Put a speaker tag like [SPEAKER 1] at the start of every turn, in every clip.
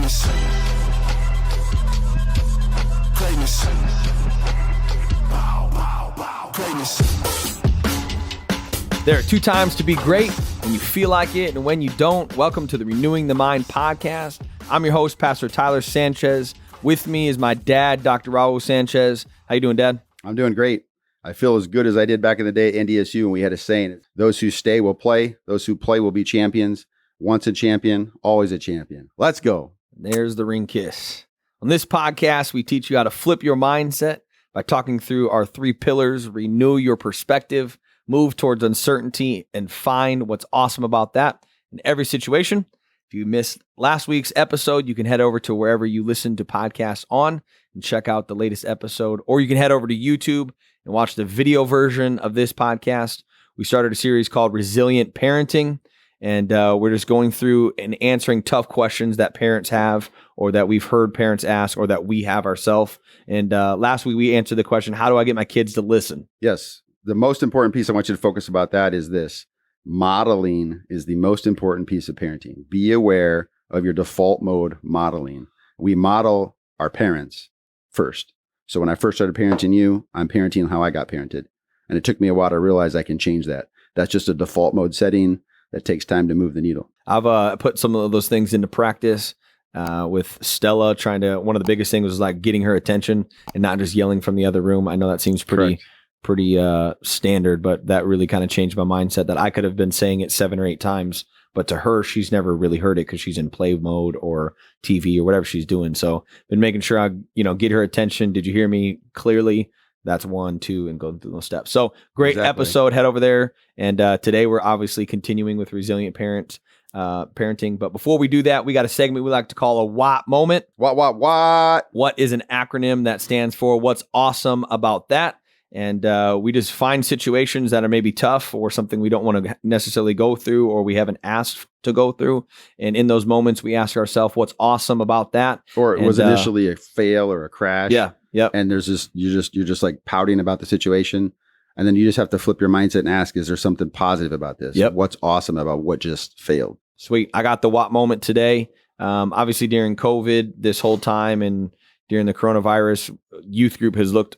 [SPEAKER 1] Greatness. Greatness. Bow, bow, bow. Greatness.
[SPEAKER 2] There are 2 times to be great: when you feel like it and when you don't. Welcome to the Renewing the Mind podcast. I'm your host, Pastor Tyler Sanchez. With me is my dad, Dr. Raul Sanchez. How you doing, Dad?
[SPEAKER 3] I'm doing great. I feel as good as I did back in the day at NDSU, and we had a saying: those who stay will play. Those who play will be champions. Once a champion, always a champion. Let's go.
[SPEAKER 2] There's the ring kiss. On this podcast, we teach you how to flip your mindset by talking through our 3 pillars: renew your perspective, move towards uncertainty, and find what's awesome about that in every situation. If you missed last week's episode, you can head over to wherever you listen to podcasts on and check out the latest episode, or you can head over to YouTube and watch the video version of this podcast. We started a series called Resilient Parenting, and we're just going through and answering tough questions that parents have, or that we've heard parents ask, or that we have ourselves. And last week we answered the question, how do I get my kids to listen?
[SPEAKER 3] Yes. The most important piece I want you to focus about that is this. Modeling is the most important piece of parenting. Be aware of your default mode modeling. We model our parents first. So when I first started parenting you, I'm parenting how I got parented. And it took me a while to realize I can change that. That's just a default mode setting that takes time to move the needle.
[SPEAKER 2] I've put some of those things into practice with Stella. One of the biggest things was like getting her attention and not just yelling from the other room. I know that seems pretty standard, but that really kind of changed my mindset, that I could have been saying it 7 or 8 times, but to her, she's never really heard it because she's in play mode or TV or whatever she's doing. So been making sure I, get her attention. Did you hear me clearly? That's 1, 2, and go through those steps. So great episode. Head over there. And today we're obviously continuing with resilient parenting. But before we do that, we got a segment we like to call a Whop Moment.
[SPEAKER 3] What?
[SPEAKER 2] What is an acronym that stands for what's awesome about that? And we just find situations that are maybe tough or something we don't want to necessarily go through, or we haven't asked to go through. And in those moments, we ask ourselves, what's awesome about that?
[SPEAKER 3] Or it was initially a fail or a crash.
[SPEAKER 2] Yeah. Yep.
[SPEAKER 3] And there's this, you're just like pouting about the situation. And then you just have to flip your mindset and ask, is there something positive about this?
[SPEAKER 2] Yep.
[SPEAKER 3] What's awesome about what just failed?
[SPEAKER 2] Sweet. I got the Whop Moment today. Obviously during COVID this whole time and during the coronavirus, youth group has looked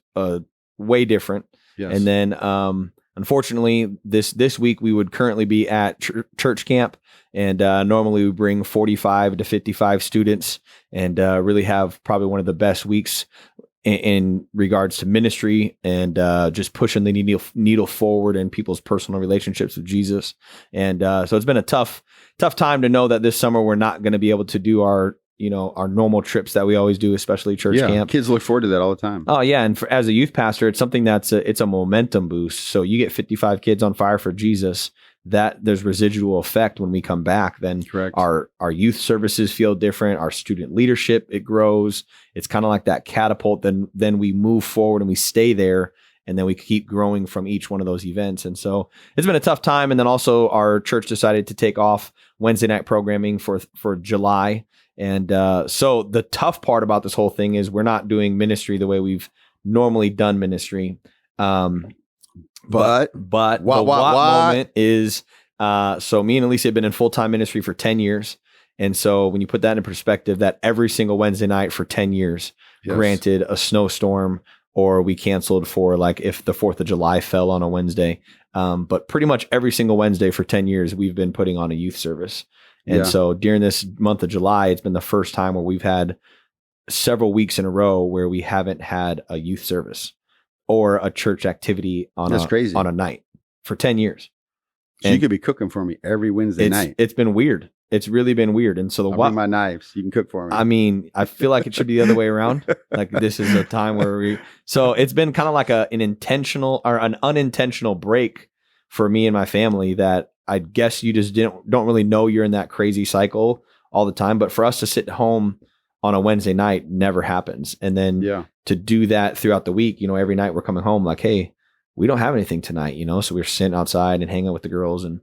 [SPEAKER 2] way different.
[SPEAKER 3] Yes.
[SPEAKER 2] And then, unfortunately, this week we would currently be at church camp, and normally we bring 45 to 55 students, and really have probably one of the best weeks in regards to ministry and just pushing the needle forward in people's personal relationships with Jesus. And so it's been a tough time to know that this summer we're not going to be able to do our normal trips that we always do, especially church camp.
[SPEAKER 3] Kids look forward to that all the time.
[SPEAKER 2] Oh yeah. And as a youth pastor, it's something it's a momentum boost. So you get 55 kids on fire for Jesus, that there's residual effect when we come back. Then
[SPEAKER 3] Correct.
[SPEAKER 2] Our youth services feel different. Our student leadership, it grows. It's kind of like that catapult. Then we move forward and we stay there. And then we keep growing from each one of those events. And so it's been a tough time. And then also our church decided to take off Wednesday night programming for July. And so the tough part about this whole thing is we're not doing ministry the way we've normally done ministry. But the Whop Moment is, so me and Alicia have been in full-time ministry for 10 years. And so when you put that in perspective, that every single Wednesday night for 10 years,
[SPEAKER 3] yes.
[SPEAKER 2] Granted a snowstorm, or we canceled for like if the 4th of July fell on a Wednesday. But pretty much every single Wednesday for 10 years, we've been putting on a youth service. And so during this month of July, it's been the first time where we've had several weeks in a row where we haven't had a youth service or a church activity on a night for 10 years.
[SPEAKER 3] So you could be cooking for me every Wednesday night.
[SPEAKER 2] It's been weird. It's really been weird. And so
[SPEAKER 3] I'll bring my knives. You can cook for me.
[SPEAKER 2] I mean, I feel like it should be the other way around. Like this is a time where so it's been kind of like an intentional or an unintentional break for me and my family that I guess you just don't really know you're in that crazy cycle all the time. But for us to sit home on a Wednesday night never happens. And then to do that throughout the week, every night we're coming home like, hey, we don't have anything tonight, so we're sitting outside and hanging out with the girls. And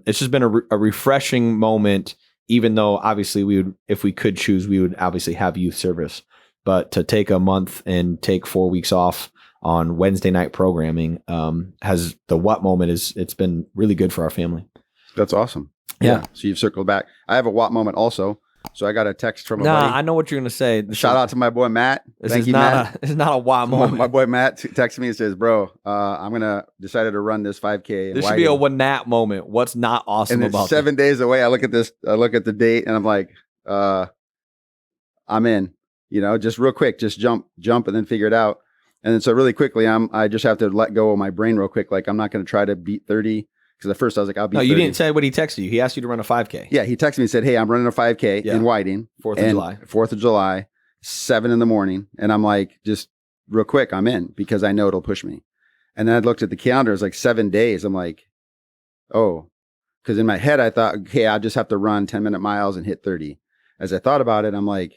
[SPEAKER 2] it's just been a refreshing moment, even though obviously if we could choose, we would obviously have youth service. But to take a month and take 4 weeks off on Wednesday night programming has the Whop Moment it's been really good for our family.
[SPEAKER 3] That's awesome.
[SPEAKER 2] Yeah.
[SPEAKER 3] So you've circled back. I have a Whop Moment also. So I got a text from a
[SPEAKER 2] Nah,
[SPEAKER 3] buddy.
[SPEAKER 2] I know what you're gonna say.
[SPEAKER 3] Shout out to my boy Matt.
[SPEAKER 2] This
[SPEAKER 3] Thank
[SPEAKER 2] is
[SPEAKER 3] you,
[SPEAKER 2] not
[SPEAKER 3] Matt.
[SPEAKER 2] it's not a wow
[SPEAKER 3] My
[SPEAKER 2] moment.
[SPEAKER 3] boy Matt texted me and says, "Bro, I'm gonna decided to run this 5K.
[SPEAKER 2] This should be a Wanat moment. What's not awesome
[SPEAKER 3] and it's
[SPEAKER 2] about
[SPEAKER 3] 7 days away. I look at this. I look at the date, and I'm like, I'm in. You know, just real quick, just jump, and then figure it out. And then so really quickly, I just have to let go of my brain real quick. Like I'm not going to try to beat 30 because at first I was like, I'll beat.
[SPEAKER 2] No,
[SPEAKER 3] 30.
[SPEAKER 2] you didn't say what he texted you. He asked you to run a 5K.
[SPEAKER 3] Yeah, he texted me and said, "Hey, I'm running a 5K in Whiting,
[SPEAKER 2] 4th of July.
[SPEAKER 3] 4th of July, 7 a.m." And I'm like, just real quick, I'm in because I know it'll push me. And then I looked at the calendar. It's like 7 days. I'm like, oh, because in my head I thought, okay, I'll just have to run 10-minute miles and hit 30. As I thought about it, I'm like,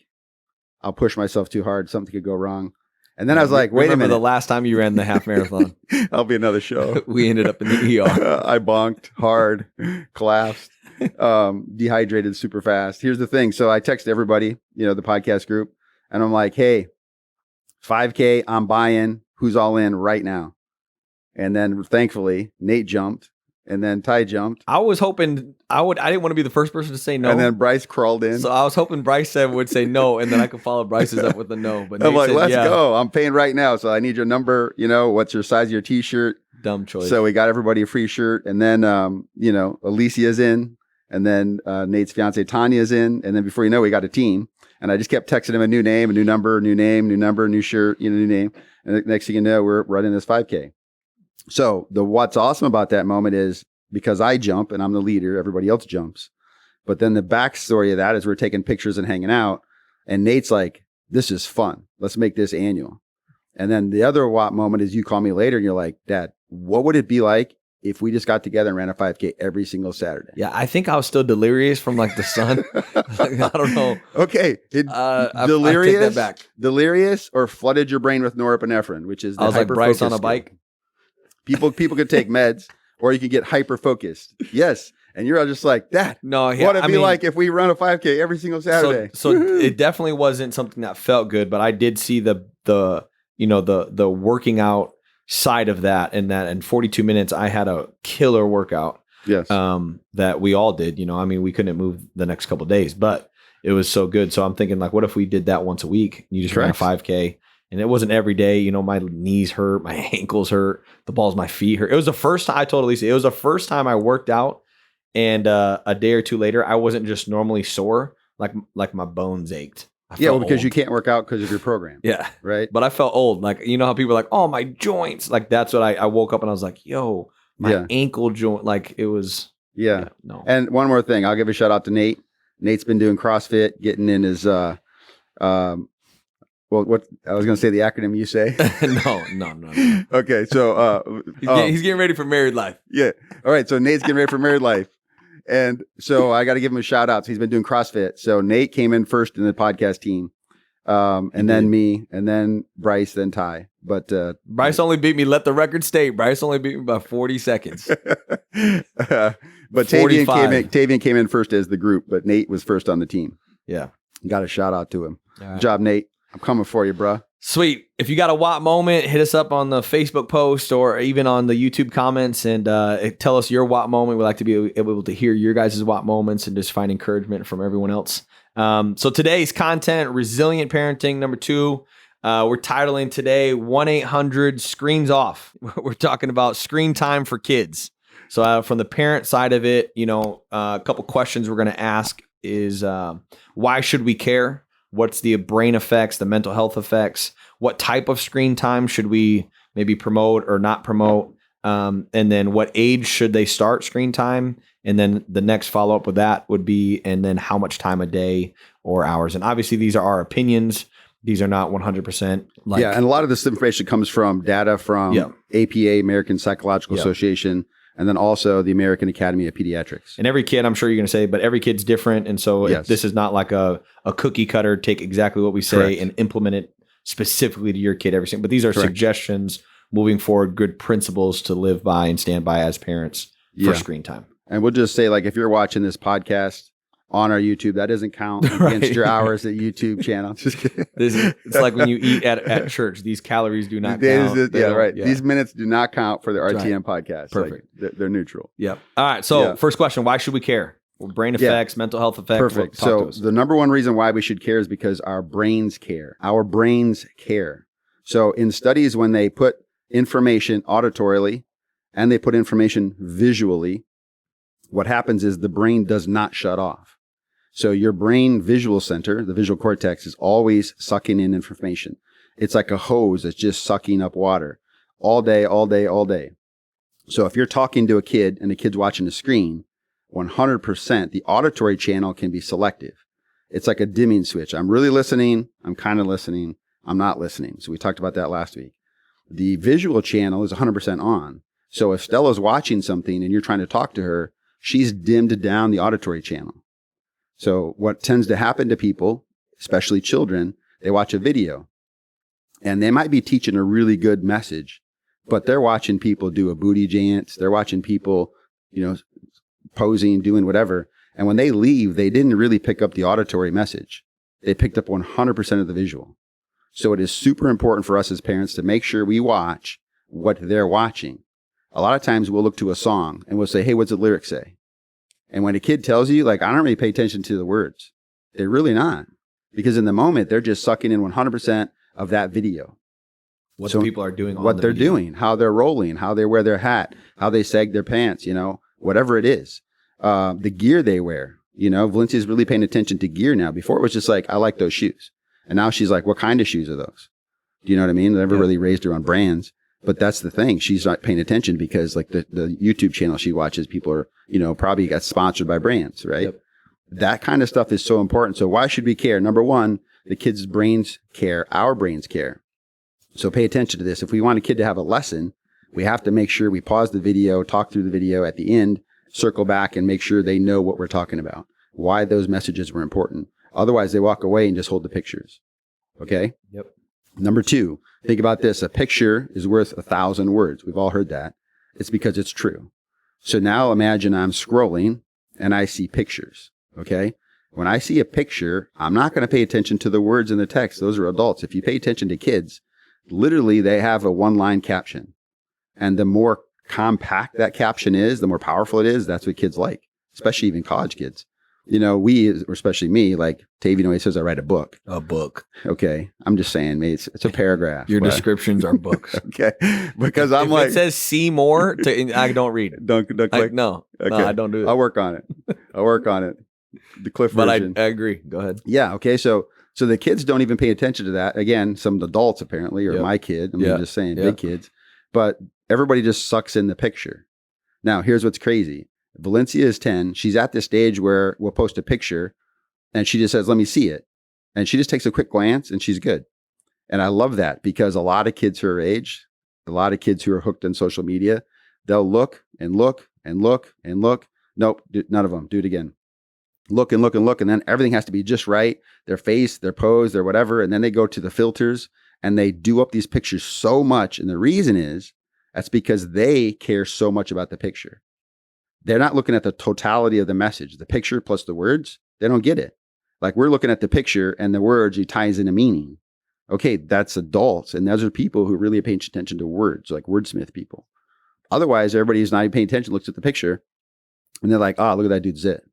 [SPEAKER 3] I'll push myself too hard. Something could go wrong. And then I was like, wait a minute.
[SPEAKER 2] The last time you ran the half marathon?
[SPEAKER 3] I'll be another show.
[SPEAKER 2] We ended up in the ER.
[SPEAKER 3] I bonked hard, collapsed, dehydrated super fast. Here's the thing. So I texted everybody, the podcast group, and I'm like, hey, 5K, I'm buying. Who's all in right now? And then thankfully, Nate jumped. And then Ty jumped.
[SPEAKER 2] I was hoping I didn't want to be the first person to say no.
[SPEAKER 3] And then Bryce crawled in.
[SPEAKER 2] So I was hoping Bryce would say no, and then I could follow Bryce's up with a no. But
[SPEAKER 3] I'm
[SPEAKER 2] Nate
[SPEAKER 3] like,
[SPEAKER 2] said,
[SPEAKER 3] let's go. I'm paying right now. So I need your number. What's your size of your t-shirt?
[SPEAKER 2] Dumb choice.
[SPEAKER 3] So we got everybody a free shirt. And then, Alicia's in. And then Nate's fiance Tanya's in. And then before you know, we got a team. And I just kept texting him a new name, a new number, new name, new number, new shirt, new name. And the next thing you know, we're running this 5K. So what's awesome about that moment is, because I jump and I'm the leader, everybody else jumps. But then the backstory of that is we're taking pictures and hanging out. And Nate's like, this is fun. Let's make this annual. And then the other Whop moment is you call me later and you're like, Dad, what would it be like if we just got together and ran a 5K every single Saturday?
[SPEAKER 2] Yeah, I think I was still delirious from like the sun. I don't know.
[SPEAKER 3] Okay.
[SPEAKER 2] Delirious? I take that back.
[SPEAKER 3] Delirious or flooded your brain with norepinephrine, which is the
[SPEAKER 2] I was like Bryce on a
[SPEAKER 3] skill.
[SPEAKER 2] bike.
[SPEAKER 3] People could take meds. Or you can get hyper focused. Yes. And you're all just like, that.
[SPEAKER 2] No, yeah,
[SPEAKER 3] what would it be like if we run a 5K every single Saturday?
[SPEAKER 2] So it definitely wasn't something that felt good, but I did see the working out side of that, and that in 42 minutes I had a killer workout.
[SPEAKER 3] Yes.
[SPEAKER 2] That we all did. We couldn't move the next couple of days, but it was so good. So I'm thinking, like, what if we did that once a week? You just ran a 5K. And it wasn't every day, my knees hurt, my ankles hurt, the balls of my feet hurt. It was the first time, I told Alicia, it was the first time I worked out, and a day or two later, I wasn't just normally sore, like my bones ached.
[SPEAKER 3] Because old. You can't work out because of your program.
[SPEAKER 2] Yeah.
[SPEAKER 3] Right.
[SPEAKER 2] But I felt old. Like, how people are like, oh, my joints. Like, that's what I woke up and I was like, yo, my ankle joint. Like, it was.
[SPEAKER 3] Yeah.
[SPEAKER 2] No.
[SPEAKER 3] And one more thing, I'll give a shout out to Nate. Nate's been doing CrossFit, getting in his, well, what I was going to say the acronym you say.
[SPEAKER 2] No.
[SPEAKER 3] Okay, so
[SPEAKER 2] he's getting ready for married life.
[SPEAKER 3] Yeah. All right. So Nate's getting ready for married life, and so I got to give him a shout out. So he's been doing CrossFit. So Nate came in first in the podcast team, and then me, and then Bryce, then Ty. But
[SPEAKER 2] Bryce only beat me. Let the record state. Bryce only beat me by 40 seconds.
[SPEAKER 3] But Tavian came in first as the group, but Nate was first on the team.
[SPEAKER 2] Yeah.
[SPEAKER 3] Got a shout out to him. Good job, Nate. I'm coming for you, bro.
[SPEAKER 2] Sweet. If you got a Whop moment, hit us up on the Facebook post or even on the YouTube comments and tell us your Whop moment. We'd like to be able to hear your guys' Whop moments and just find encouragement from everyone else. So today's content, resilient parenting, number 2. We're titling today 1-800-SCREENS OFF. We're talking about screen time for kids. So from the parent side of it, a couple questions we're going to ask is why should we care? What's the brain effects, the mental health effects? What type of screen time should we maybe promote or not promote? And then what age should they start screen time? And then the next follow-up with that would be, and then how much time a day or hours? And obviously these are our opinions. These are not 100% like...
[SPEAKER 3] Yeah, and a lot of this information comes from data from APA, American Psychological Association, and then also the American Academy of Pediatrics.
[SPEAKER 2] And every kid, I'm sure you're going to say, but every kid's different. And so this is not like a cookie cutter, take exactly what we say and implement it specifically to your kid every single. But these are suggestions moving forward, good principles to live by and stand by as parents for screen time.
[SPEAKER 3] And we'll just say, like, if you're watching this podcast on our YouTube, that doesn't count against your hours at YouTube channel. Just kidding.
[SPEAKER 2] It's like when you eat at church, these calories do not count.
[SPEAKER 3] These minutes do not count for the RTM podcast.
[SPEAKER 2] Perfect.
[SPEAKER 3] Like, they're neutral.
[SPEAKER 2] Yep. All right. So first question, why should we care? brain effects, mental health effects.
[SPEAKER 3] Perfect. So the number one reason why we should care is because our brains care. Our brains care. So in studies, when they put information auditorily and they put information visually, what happens is the brain does not shut off. So your brain visual center, the visual cortex, is always sucking in information. It's like a hose that's just sucking up water all day, all day, all day. So if you're talking to a kid and the kid's watching the screen, 100%, the auditory channel can be selective. It's like a dimming switch. I'm really listening. I'm kind of listening. I'm not listening. So we talked about that last week. The visual channel is 100% on. So if Stella's watching something and you're trying to talk to her, she's dimmed down the auditory channel. So what tends to happen to people, especially children, they watch a video and they might be teaching a really good message, but they're watching people do a booty dance. They're watching people, posing, doing whatever. And when they leave, they didn't really pick up the auditory message. They picked up 100% of the visual. So it is super important for us as parents to make sure we watch what they're watching. A lot of times we'll look to a song and we'll say, hey, what's the lyric say? And when a kid tells you, like, I don't really pay attention to the words, they're really not. Because in the moment, they're just sucking in 100% of that video.
[SPEAKER 2] What the people are doing on
[SPEAKER 3] what
[SPEAKER 2] the
[SPEAKER 3] they're
[SPEAKER 2] video.
[SPEAKER 3] doing, how they're rolling, how they wear their hat, how they sag their pants, whatever it is. The gear they wear, Valencia's really paying attention to gear now. Before it was just like, I like those shoes. And now she's like, what kind of shoes are those? Do you know what I mean? I never really raised her on brands, but that's the thing. She's not paying attention because like the YouTube channel she watches, people are, probably got sponsored by brands, right? Yep. That kind of stuff is so important. So why should we care? Number one, the kids' brains care, our brains care. So pay attention to this. If we want a kid to have a lesson, we have to make sure we pause the video, talk through the video at the end, circle back and make sure they know what we're talking about, why those messages were important. Otherwise, they walk away and just hold the pictures. Okay?
[SPEAKER 2] Yep.
[SPEAKER 3] Number two, think about this. A picture is worth 1,000 words. We've all heard that. It's because it's true. So now imagine I'm scrolling and I see pictures. Okay? When I see a picture, I'm not going to pay attention to the words in the text. Those are adults. If you pay attention to kids, literally they have a one-line caption. And the more compact that caption is, the more powerful it is. That's what kids like, especially even college kids. We, or especially me, like Tavy always says, I write a book.
[SPEAKER 2] A book.
[SPEAKER 3] Okay. I'm just saying, mate, it's a paragraph.
[SPEAKER 2] Your descriptions are books.
[SPEAKER 3] Okay. Because I'm
[SPEAKER 2] if
[SPEAKER 3] like,
[SPEAKER 2] it says see more, I don't read it.
[SPEAKER 3] Don't click.
[SPEAKER 2] No, I don't do it.
[SPEAKER 3] I'll work on it. The Cliff version.
[SPEAKER 2] But I agree. Go ahead.
[SPEAKER 3] Yeah. Okay. So the kids don't even pay attention to that. Again, some adults apparently, or my kid. I'm just saying, big kids. But everybody just sucks in the picture. Now, here's what's crazy. Valencia is 10. She's at this stage where we'll post a picture and she just says, let me see it. And she just takes a quick glance and she's good. And I love that because a lot of kids her age, a lot of kids who are hooked on social media, they'll look and look and look and look. Nope, none of them. Do it again. Look and look and look. And then everything has to be just right. Their face, their pose, their whatever. And then they go to the filters and they do up these pictures so much. And the reason is that's because they care so much about the picture. They're not looking at the totality of the message, the picture plus the words. They don't get it. Like we're looking at the picture and the words, he ties in a meaning. Okay, that's adults. And those are people who really pay attention to words, like wordsmith people. Otherwise, everybody who's not even paying attention looks at the picture and they're like, look at that dude's zit.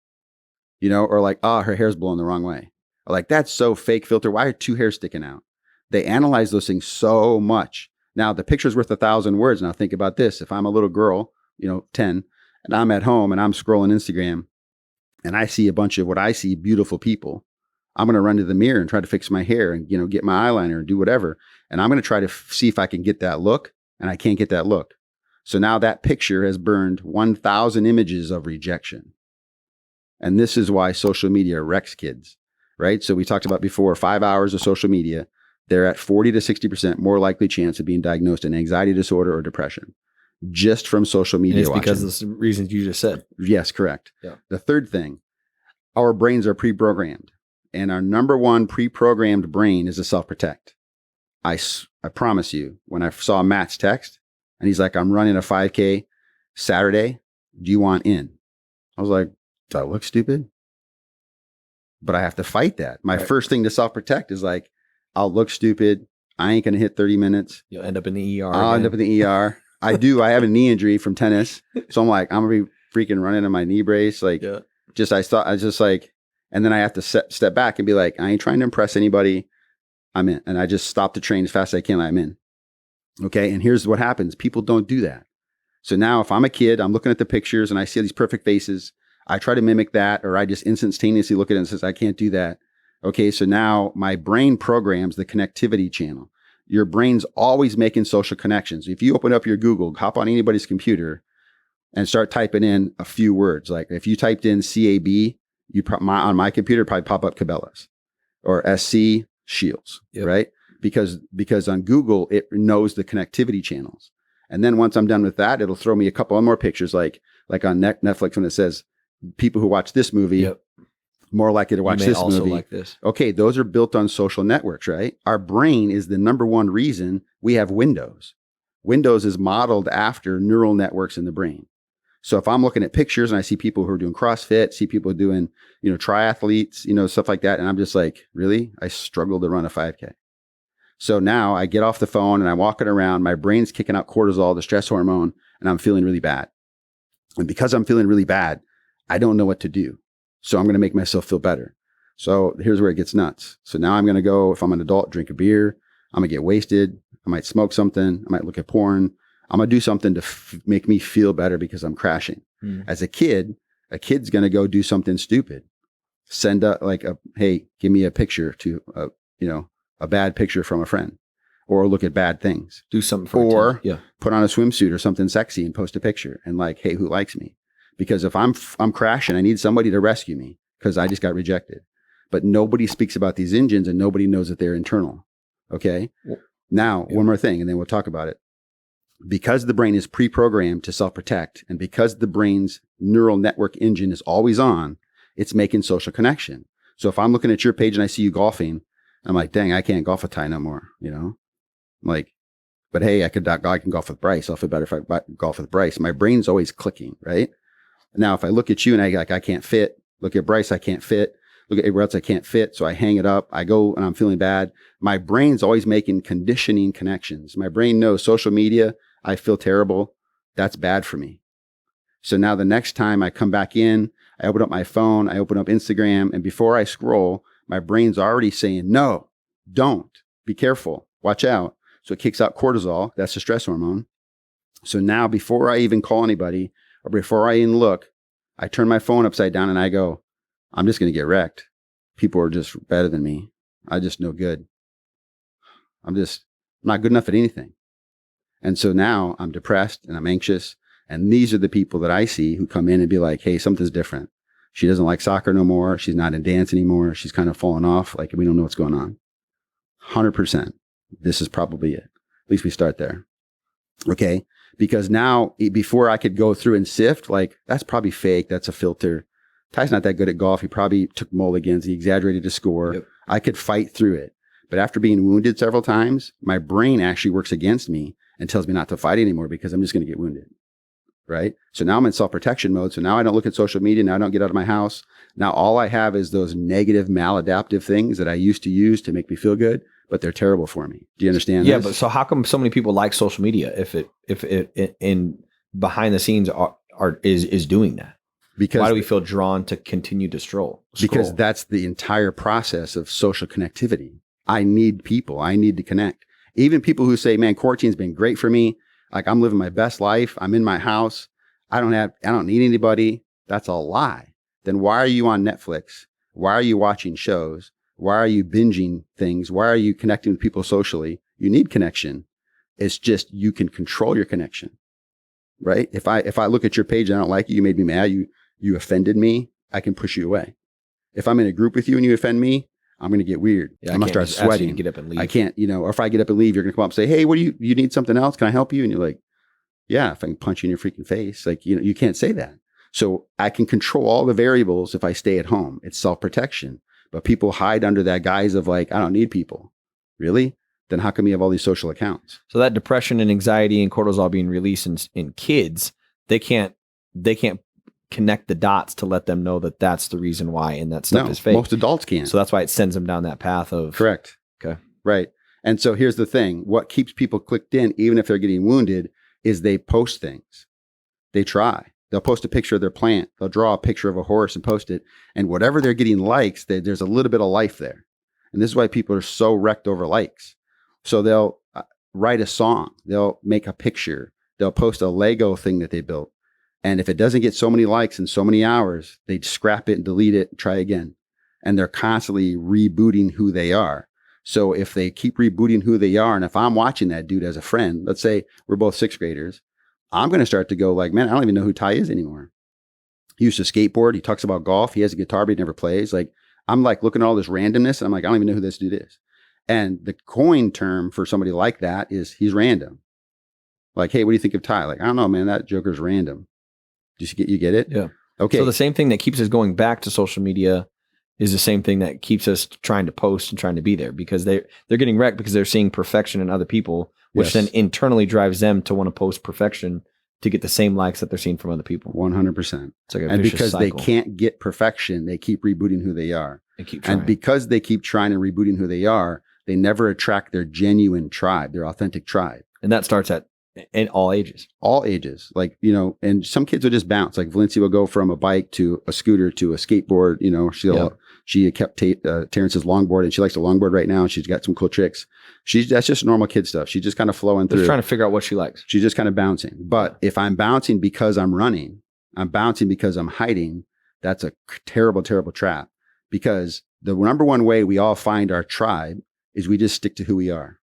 [SPEAKER 3] Or like, her hair's blowing the wrong way. Or like, that's so fake filter. Why are two hairs sticking out? They analyze those things so much. Now, the picture's worth 1,000 words. Now, think about this. If I'm a little girl, 10, and I'm at home and I'm scrolling Instagram and I see a bunch of what I see beautiful people, I'm going to run to the mirror and try to fix my hair and, get my eyeliner and do whatever. And I'm going to try to see if I can get that look, and I can't get that look. So now that picture has burned 1,000 images of rejection. And this is why social media wrecks kids, right? So we talked about before, 5 hours of social media, they're at 40 to 60% more likely chance of being diagnosed an anxiety disorder or depression just from social media.
[SPEAKER 2] And it's because of the reasons you just said.
[SPEAKER 3] Yes, correct.
[SPEAKER 2] Yeah.
[SPEAKER 3] The third thing, our brains are pre-programmed, and our number one pre-programmed brain is to self-protect. I promise you, when I saw Matt's text and he's like, I'm running a 5K Saturday. Do you want in? I was like, do I look stupid? But I have to fight that. My first thing to self-protect is like, I'll look stupid. I ain't going to hit 30 minutes.
[SPEAKER 2] You'll end up in the ER.
[SPEAKER 3] I'll end up in the ER. I have a knee injury from tennis. So I'm like, I'm going to be freaking running on my knee brace. Like, I was just like, and then I have to step back and be like, I ain't trying to impress anybody. I'm in. And I just stop the train as fast as I can. I'm in. Okay. And here's what happens. People don't do that. So now if I'm a kid, I'm looking at the pictures and I see these perfect faces. I try to mimic that, or I just instantaneously look at it and says, I can't do that. Okay. So now my brain programs the connectivity channel. Your brain's always making social connections. If you open up your Google, hop on anybody's computer and start typing in a few words. Like if you typed in CAB, on my computer probably pop up Cabela's, or SC Shields, right? Because on Google, it knows the connectivity channels. And then once I'm done with that, it'll throw me a couple of more pictures, like on Netflix when it says people who watch this movie, more likely to watch this movie.
[SPEAKER 2] Like this.
[SPEAKER 3] Okay, those are built on social networks, right? Our brain is the number one reason we have Windows. Windows is modeled after neural networks in the brain. So if I'm looking at pictures and I see people who are doing CrossFit, see people doing, triathletes, stuff like that. And I'm just like, really? I struggle to run a 5K. So now I get off the phone and I'm walking around, my brain's kicking out cortisol, the stress hormone, and I'm feeling really bad. And because I'm feeling really bad, I don't know what to do. So I'm going to make myself feel better. So here's where it gets nuts. So now I'm going to go, if I'm an adult, drink a beer. I'm going to get wasted. I might smoke something. I might look at porn. I'm going to do something to make me feel better because I'm crashing. As a kid's going to go do something stupid. Send hey, give me a picture to, a bad picture from a friend, or look at bad things.
[SPEAKER 2] Do something for
[SPEAKER 3] or put on a swimsuit or something sexy and post a picture and like, hey, who likes me? Because if I'm crashing, I need somebody to rescue me because I just got rejected. But nobody speaks about these engines and nobody knows that they're internal. Okay. Now, one more thing, and then we'll talk about it. Because the brain is pre-programmed to self-protect, and because the brain's neural network engine is always on, it's making social connection. So if I'm looking at your page and I see you golfing, I'm like, dang, I can't golf with Ty no more, Like, but hey, I can golf with Bryce. I'll feel better if I golf with Bryce. My brain's always clicking, right? Now, if I look at you and I can't fit, look at Bryce, I can't fit, look at everywhere else, I can't fit. So I hang it up. I go and I'm feeling bad. My brain's always making conditioning connections. My brain knows social media, I feel terrible. That's bad for me. So now the next time I come back in, I open up my phone, I open up Instagram, and before I scroll, my brain's already saying, no, don't, be careful, watch out. So it kicks out cortisol. That's the stress hormone. So now before I even call anybody or before I even look, I turn my phone upside down and I go, I'm just going to get wrecked. People are just better than me. I just no good. I'm not good enough at anything. And so now I'm depressed and I'm anxious. And these are the people that I see who come in and be like, hey, something's different. She doesn't like soccer no more. She's not in dance anymore. She's kind of fallen off. Like, we don't know what's going on. 100%. This is probably it. At least we start there. Okay. Because now, before I could go through and sift, like, that's probably fake. That's a filter. Ty's not that good at golf. He probably took mulligans. He exaggerated his score. Yep. I could fight through it. But after being wounded several times, my brain actually works against me and tells me not to fight anymore because I'm just going to get wounded. Right? So now I'm in self-protection mode. So now I don't look at social media. Now I don't get out of my house. Now all I have is those negative maladaptive things that I used to use to make me feel good, but they're terrible for me. Do you understand?
[SPEAKER 2] Yeah,
[SPEAKER 3] this?
[SPEAKER 2] but so how come so many people like social media if it in behind the scenes is doing that? Because why do we feel drawn to continue to scroll?
[SPEAKER 3] Because that's the entire process of social connectivity. I need people. I need to connect. Even people who say, man, quarantine's been great for me. Like, I'm living my best life. I'm in my house. I don't need anybody. That's a lie. Then why are you on Netflix? Why are you watching shows? Why are you binging things? Why are you connecting with people socially? You need connection. It's just, you can control your connection, right? If I look at your page and I don't like you made me mad, you offended me, I can push you away. If I'm in a group with you and you offend me, I'm going to get weird. I'm going to start sweating.
[SPEAKER 2] Get up and leave.
[SPEAKER 3] I can't, or if I get up and leave, you're going to come up and say, hey, what do you need something else? Can I help you? And you're like, yeah, if I can punch you in your freaking face, like, you can't say that. So I can control all the variables if I stay at home. It's self-protection. But people hide under that guise of like, I don't need people. Really? Then how come you have all these social accounts?
[SPEAKER 2] So that depression and anxiety and cortisol being released in kids, they can't connect the dots to let them know that that's the reason why, and that stuff is fake.
[SPEAKER 3] Most adults can't.
[SPEAKER 2] So that's why it sends them down that path of...
[SPEAKER 3] Correct.
[SPEAKER 2] Okay.
[SPEAKER 3] Right. And so here's the thing. What keeps people clicked in, even if they're getting wounded, is they post things. They try. They'll post a picture of their plant. They'll draw a picture of a horse and post it. And whatever they're getting likes, there's a little bit of life there. And this is why people are so wrecked over likes. So they'll write a song. They'll make a picture. They'll post a Lego thing that they built. And if it doesn't get so many likes in so many hours, they scrap it and delete it and try again. And they're constantly rebooting who they are. So if they keep rebooting who they are, and if I'm watching that dude as a friend, let's say we're both sixth graders, I'm going to start to go like, man, I don't even know who Ty is anymore. He used to skateboard. He talks about golf. He has a guitar, but he never plays. Like, I'm like looking at all this randomness and I'm like, I don't even know who this dude is. And the coin term for somebody like that is he's random. Like, hey, what do you think of Ty? Like, I don't know, man, that joker's random. You get it?
[SPEAKER 2] Yeah.
[SPEAKER 3] Okay.
[SPEAKER 2] So the same thing that keeps us going back to social media is the same thing that keeps us trying to post and trying to be there, because they're getting wrecked because they're seeing perfection in other people, which then internally drives them to want to post perfection to get the same likes that they're seeing from other people.
[SPEAKER 3] 100%.
[SPEAKER 2] It's like a
[SPEAKER 3] and
[SPEAKER 2] vicious
[SPEAKER 3] because
[SPEAKER 2] cycle.
[SPEAKER 3] they can't get perfection, they keep rebooting who they are.
[SPEAKER 2] They keep trying.
[SPEAKER 3] And because they keep trying and rebooting who they are, they never attract their genuine tribe, their authentic tribe.
[SPEAKER 2] And that starts in all ages.
[SPEAKER 3] All ages. Like, you know, and some kids will just bounce. Like Valencia will go from a bike to a scooter to a skateboard. You know, she kept Terrence's longboard, and she likes to longboard right now. And she's got some cool tricks. That's just normal kid stuff. She's just kind of flowing through.
[SPEAKER 2] Just trying to figure out what she likes.
[SPEAKER 3] She's just kind of bouncing. But if I'm bouncing because I'm running, I'm bouncing because I'm hiding, that's a terrible, terrible trap. Because the number one way we all find our tribe is we just stick to who we are.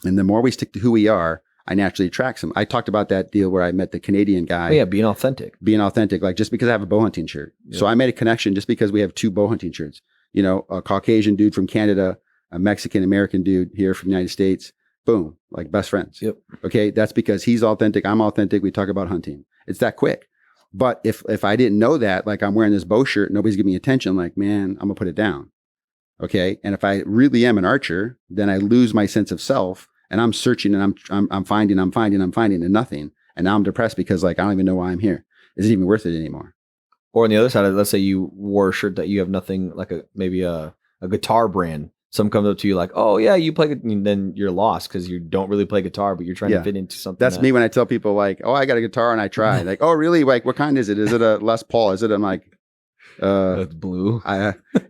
[SPEAKER 3] And the more we stick to who we are, I naturally attract them. I talked about that deal where I met the Canadian guy.
[SPEAKER 2] Oh, yeah, being authentic.
[SPEAKER 3] Being authentic, like just because I have a bow hunting shirt. Yeah. So I made a connection just because we have 2 bow hunting shirts. You know, a Caucasian dude from Canada, a Mexican American dude here from the United States. Boom, like best friends.
[SPEAKER 2] Yep.
[SPEAKER 3] Okay, that's because he's authentic, I'm authentic. We talk about hunting. It's that quick. But if I didn't know that, like I'm wearing this bow shirt, nobody's giving me attention. I'm like, man, I'm gonna put it down. Okay, and if I really am an archer, then I lose my sense of self. And I'm searching and I'm finding and nothing. And now I'm depressed because like, I don't even know why I'm here. Is it even worth it anymore?
[SPEAKER 2] Or on the other side, let's say you wore a shirt that you have nothing, like maybe a guitar brand. Someone comes up to you like, oh yeah, you play, and then you're lost because you don't really play guitar, but you're trying to fit into something.
[SPEAKER 3] That's me when I tell people like, oh, I got a guitar and I try. Like, oh really? Like, what kind is it? Is it a Les Paul? Is it? I'm like,
[SPEAKER 2] it's blue.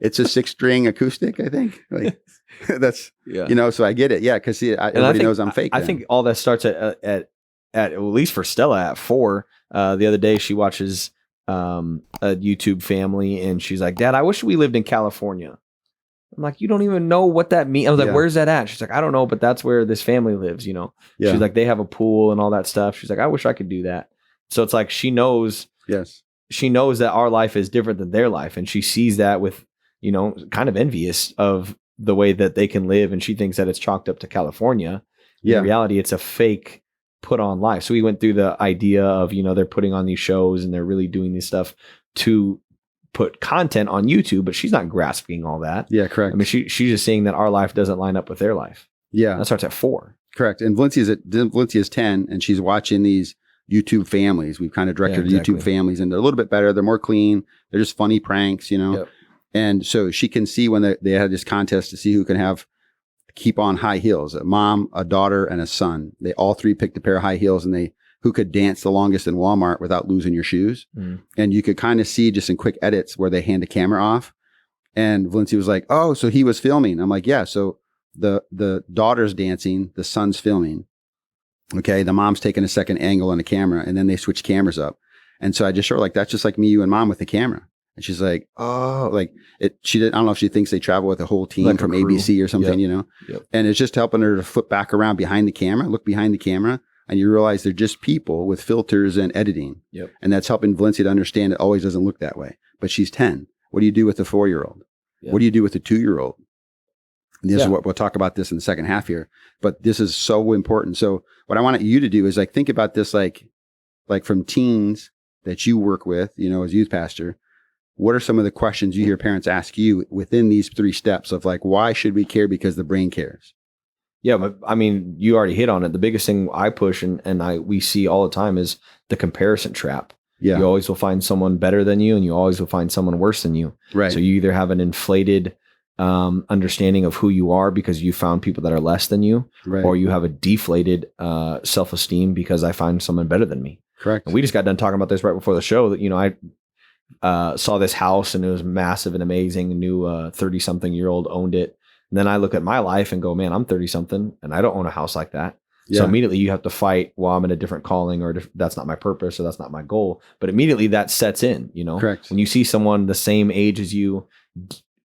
[SPEAKER 3] It's a 6-string acoustic, I think. Like, that's, you know, so I get it. Yeah. Because everybody knows I'm fake.
[SPEAKER 2] I think all that starts at least for Stella at 4. The other day she watches a YouTube family and she's like, Dad, I wish we lived in California. I'm like, you don't even know what that means. I was like, where's that at? She's like, I don't know, but that's where this family lives, you know. Yeah. She's like, they have a pool and all that stuff. She's like, I wish I could do that. So it's like she knows that our life is different than their life. And she sees that with, you know, kind of envious of the way that they can live. And she thinks that it's chalked up to California. In reality, it's a fake put on life. So we went through the idea of, you know, they're putting on these shows and they're really doing this stuff to put content on YouTube, but she's not grasping all that. Yeah, correct. I mean, she's just saying that our life doesn't line up with their life. Yeah. That starts at 4. Correct. And Valencia's 10 and she's watching these YouTube families. We've kind of directed YouTube families, and they're a little bit better. They're more clean. They're just funny pranks, you know? Yep. And so she can see when they had this contest to see who can keep on high heels, a mom, a daughter, and a son. They all 3 picked a pair of high heels, and who could dance the longest in Walmart without losing your shoes. Mm. And you could kind of see just in quick edits where they hand the camera off. And Valencia was like, oh, so he was filming. I'm like, yeah. So the daughter's dancing, the son's filming. Okay. The mom's taking a second angle on the camera, and then they switch cameras up. And so I just showed her, like, that's just like me, you, and mom with the camera. And she's like, oh, like I don't know if she thinks they travel with a whole team like from ABC or something, you know? Yep. And it's just helping her to flip back around behind the camera, look behind the camera. And you realize they're just people with filters and editing. Yep. And that's helping Valencia to understand it always doesn't look that way. But she's 10. What do you do with a 4-year-old? Yep. What do you do with a 2-year-old? And this is what we'll talk about this in the second half here. But this is so important. So what I want you to do is like think about this like from teens that you work with, you know, as youth pastor. What are some of the questions you hear parents ask you within these 3 steps of like, why should we care? Because the brain cares. Yeah, but I mean, you already hit on it. The biggest thing I push and we see all the time is the comparison trap. Yeah. You always will find someone better than you, and you always will find someone worse than you. Right. So you either have an inflated understanding of who you are because you found people that are less than you, right, or you have a deflated self-esteem because I find someone better than me.
[SPEAKER 3] Correct.
[SPEAKER 2] And we just got done talking about this right before the show that, I saw this house and it was massive and amazing. New 30-something-year-old owned it. And then I look at my life and go, man, I'm 30-something and I don't own a house like that.
[SPEAKER 3] Yeah.
[SPEAKER 2] So immediately you have to fight, well, I'm in a different calling or that's not my purpose or that's not my goal. But immediately that sets in,
[SPEAKER 3] Correct.
[SPEAKER 2] When you see someone the same age as you